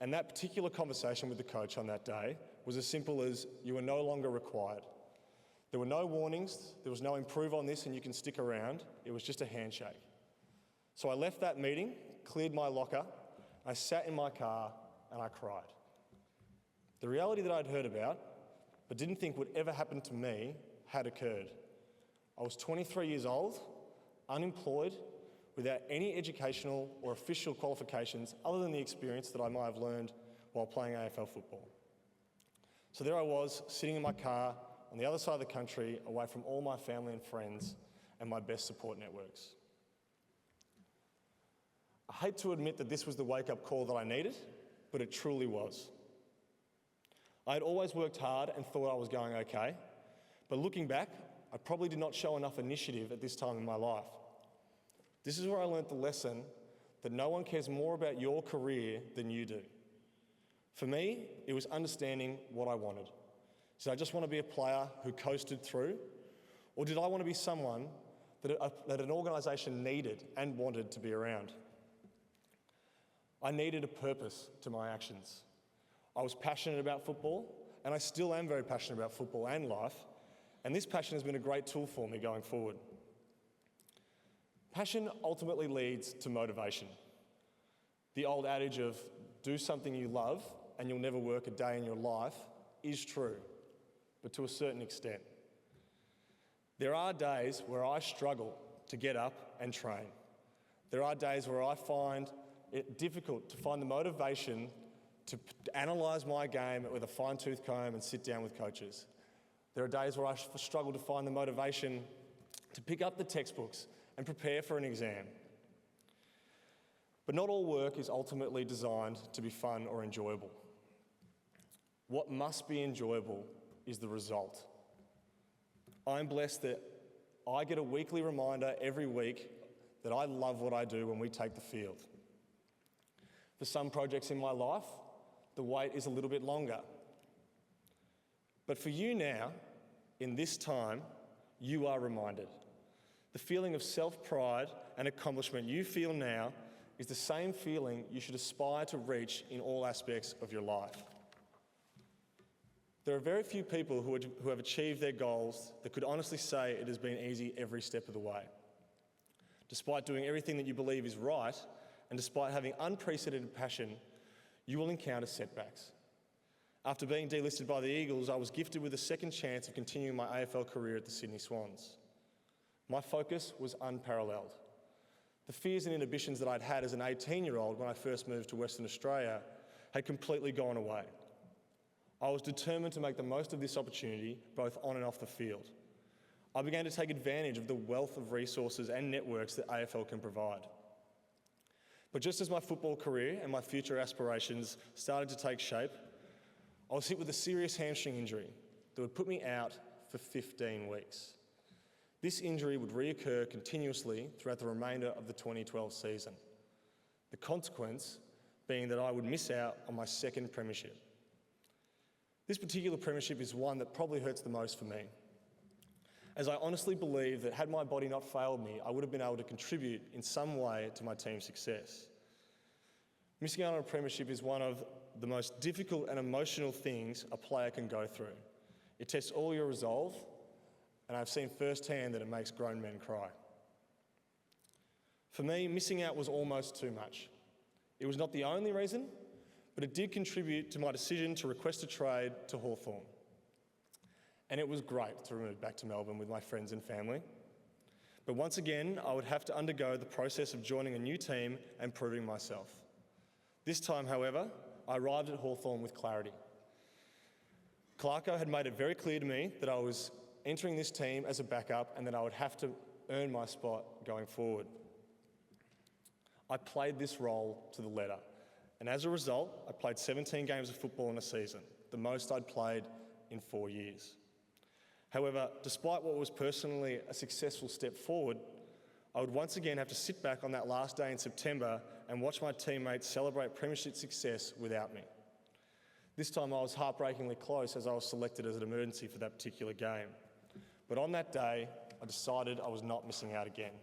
and that particular conversation with the coach on that day was as simple as, you are no longer required. There were no warnings, there was no improve on this and you can stick around, it was just a handshake. So I left that meeting, cleared my locker, I sat in my car and I cried. The reality that I'd heard about, but didn't think would ever happen to me, had occurred. I was 23 years old, unemployed, without any educational or official qualifications other than the experience that I might have learned while playing AFL football. So there I was, sitting in my car on the other side of the country, away from all my family and friends and my best support networks. I hate to admit that this was the wake-up call that I needed, but it truly was. I had always worked hard and thought I was going okay, but looking back, I probably did not show enough initiative at this time in my life. This is where I learnt the lesson that no one cares more about your career than you do. For me, it was understanding what I wanted. Did I just want to be a player who coasted through? Or did I want to be someone that an organisation needed and wanted to be around? I needed a purpose to my actions. I was passionate about football, and I still am very passionate about football and life, and this passion has been a great tool for me going forward. Passion ultimately leads to motivation. The old adage of do something you love and you'll never work a day in your life is true, but to a certain extent. There are days where I struggle to get up and train. There are days where I find it difficult to find the motivation to analyse my game with a fine-tooth comb and sit down with coaches. There are days where I struggle to find the motivation to pick up the textbooks and prepare for an exam. But not all work is ultimately designed to be fun or enjoyable. What must be enjoyable is the result. I'm blessed that I get a weekly reminder every week that I love what I do when we take the field. For some projects in my life, the wait is a little bit longer. But for you now, in this time, you are reminded. The feeling of self-pride and accomplishment you feel now is the same feeling you should aspire to reach in all aspects of your life. There are very few people who have achieved their goals that could honestly say it has been easy every step of the way. Despite doing everything that you believe is right, and despite having unprecedented passion, you will encounter setbacks. After being delisted by the Eagles, I was gifted with a second chance of continuing my AFL career at the Sydney Swans. My focus was unparalleled. The fears and inhibitions that I'd had as an 18-year-old when I first moved to Western Australia had completely gone away. I was determined to make the most of this opportunity, both on and off the field. I began to take advantage of the wealth of resources and networks that AFL can provide. But just as my football career and my future aspirations started to take shape, I was hit with a serious hamstring injury that would put me out for 15 weeks. This injury would reoccur continuously throughout the remainder of the 2012 season. The consequence being that I would miss out on my second premiership. This particular premiership is one that probably hurts the most for me, as I honestly believe that had my body not failed me, I would have been able to contribute in some way to my team's success. Missing out on a premiership is one of the most difficult and emotional things a player can go through. It tests all your resolve, and I've seen firsthand that it makes grown men cry. For me, missing out was almost too much. It was not the only reason, but it did contribute to my decision to request a trade to Hawthorn. And it was great to move back to Melbourne with my friends and family. But once again, I would have to undergo the process of joining a new team and proving myself. This time, however, I arrived at Hawthorn with clarity. Clarko had made it very clear to me that I was entering this team as a backup and that I would have to earn my spot going forward. I played this role to the letter, and as a result, I played 17 games of football in a season, the most I'd played in 4 years. However, despite what was personally a successful step forward, I would once again have to sit back on that last day in September and watch my teammates celebrate premiership success without me. This time I was heartbreakingly close as I was selected as an emergency for that particular game. But on that day, I decided I was not missing out again.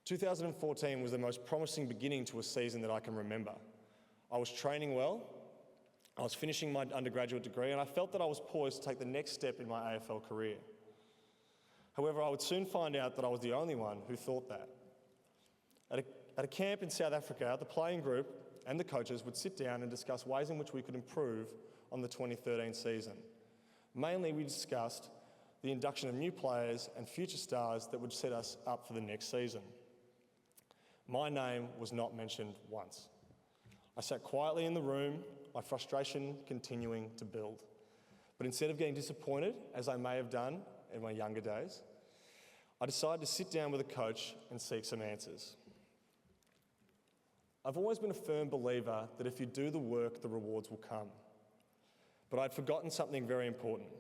2014 was the most promising beginning to a season that I can remember. I was training well, I was finishing my undergraduate degree, and I felt that I was poised to take the next step in my AFL career. However, I would soon find out that I was the only one who thought that. At a camp in South Africa, the playing group and the coaches would sit down and discuss ways in which we could improve on the 2013 season. Mainly, we discussed the induction of new players and future stars that would set us up for the next season. My name was not mentioned once. I sat quietly in the room, my frustration continuing to build. But instead of getting disappointed, as I may have done in my younger days, I decided to sit down with a coach and seek some answers. I've always been a firm believer that if you do the work, the rewards will come. But I'd forgotten something very important.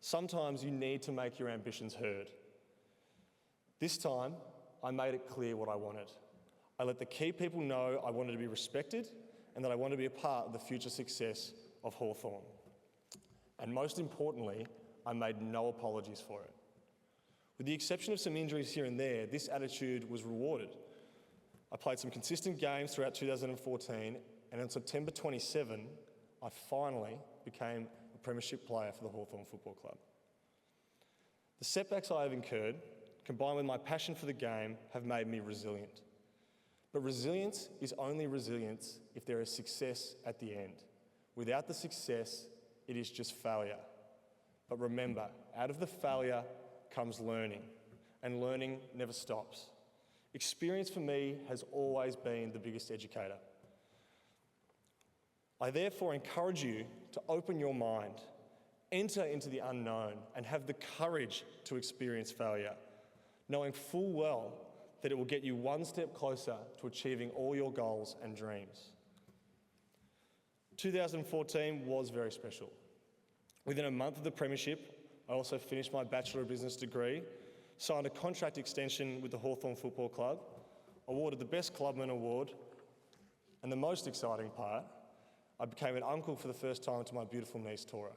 Sometimes you need to make your ambitions heard. This time, I made it clear what I wanted. I let the key people know I wanted to be respected and that I wanted to be a part of the future success of Hawthorn. And most importantly, I made no apologies for it. With the exception of some injuries here and there, this attitude was rewarded. I played some consistent games throughout 2014, and on September 27, I finally became a premiership player for the Hawthorn Football Club. The setbacks I have incurred, combined with my passion for the game, have made me resilient. But resilience is only resilience if there is success at the end. Without the success, it is just failure. But remember, out of the failure comes learning, and learning never stops. Experience for me has always been the biggest educator. I therefore encourage you to open your mind, enter into the unknown, and have the courage to experience failure, knowing full well that it will get you one step closer to achieving all your goals and dreams. 2014 was very special. Within a month of the premiership, I also finished my Bachelor of Business degree, signed a contract extension with the Hawthorn Football Club, awarded the Best Clubman Award, and the most exciting part, I became an uncle for the first time to my beautiful niece, Tora.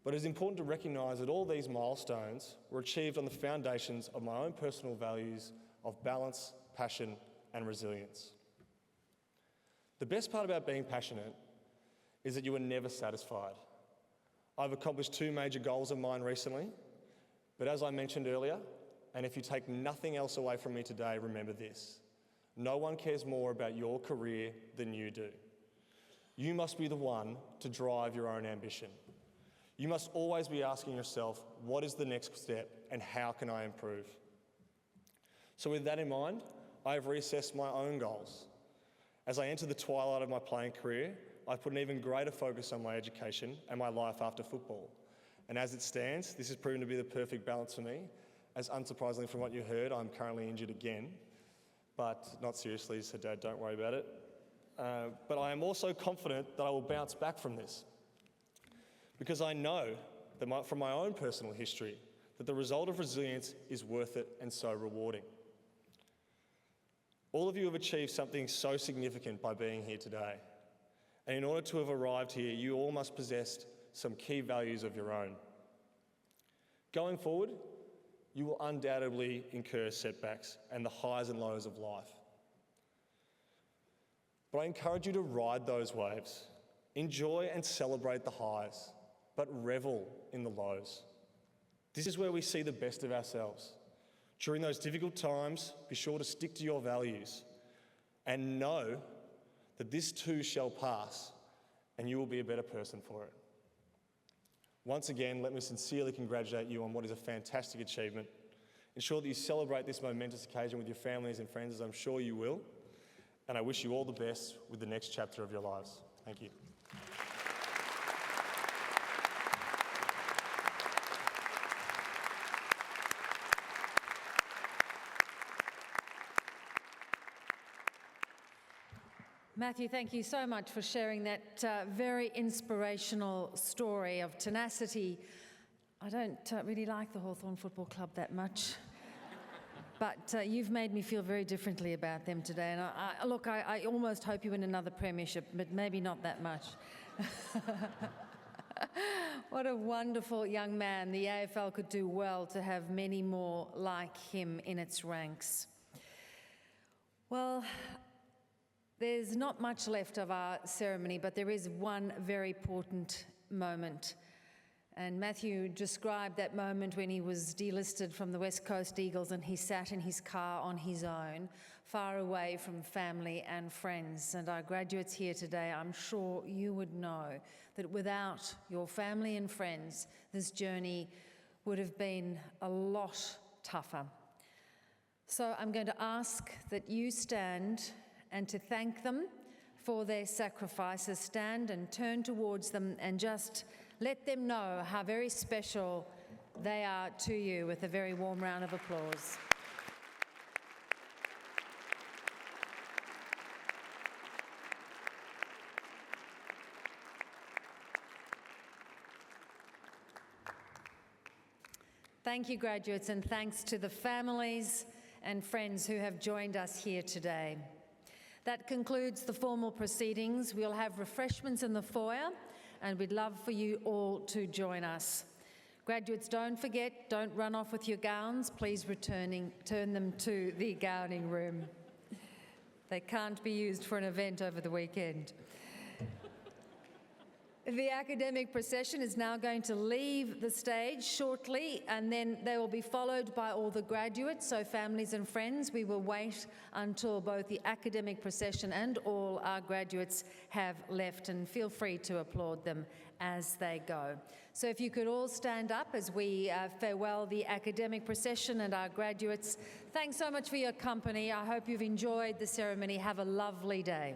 But it's important to recognise that all these milestones were achieved on the foundations of my own personal values of balance, passion, and resilience. The best part about being passionate is that you are never satisfied. I've accomplished 2 major goals of mine recently, but as I mentioned earlier, and if you take nothing else away from me today, remember this: no one cares more about your career than you do. You must be the one to drive your own ambition. You must always be asking yourself, what is the next step and how can I improve? So with that in mind, I have reassessed my own goals. As I enter the twilight of my playing career, I've put an even greater focus on my education and my life after football. And as it stands, this has proven to be the perfect balance for me. As unsurprisingly from what you heard, I'm currently injured again, but not seriously, so Dad, don't worry about it. But I am also confident that I will bounce back from this, because I know that from my own personal history that the result of resilience is worth it and so rewarding. All of you have achieved something so significant by being here today. And in order to have arrived here, you all must possess some key values of your own. Going forward, you will undoubtedly incur setbacks and the highs and lows of life. But I encourage you to ride those waves. Enjoy and celebrate the highs, but revel in the lows. This is where we see the best of ourselves. During those difficult times, be sure to stick to your values and know that this too shall pass and you will be a better person for it. Once again, let me sincerely congratulate you on what is a fantastic achievement. Ensure that you celebrate this momentous occasion with your families and friends, as I'm sure you will. And I wish you all the best with the next chapter of your lives. Thank you. Matthew, thank you so much for sharing that very inspirational story of tenacity. I don't really like the Hawthorn Football Club that much, but you've made me feel very differently about them today. And I almost hope you win another premiership, but maybe not that much. What a wonderful young man. The AFL could do well to have many more like him in its ranks. Well, there's not much left of our ceremony, but there is one very important moment. And Matthew described that moment when he was delisted from the West Coast Eagles and he sat in his car on his own, far away from family and friends. And our graduates here today, I'm sure you would know that without your family and friends, this journey would have been a lot tougher. So I'm going to ask that you stand, and to thank them for their sacrifices, stand and turn towards them and just let them know how very special they are to you with a very warm round of applause. Thank you, graduates, and thanks to the families and friends who have joined us here today. That concludes the formal proceedings. We'll have refreshments in the foyer, and we'd love for you all to join us. Graduates, don't forget, don't run off with your gowns. Please turn them to the gowning room. They can't be used for an event over the weekend. The academic procession is now going to leave the stage shortly, and then they will be followed by all the graduates. So families and friends, we will wait until both the academic procession and all our graduates have left, and feel free to applaud them as they go. So if you could all stand up as we farewell the academic procession and our graduates. Thanks so much for your company. I hope you've enjoyed the ceremony. Have a lovely day.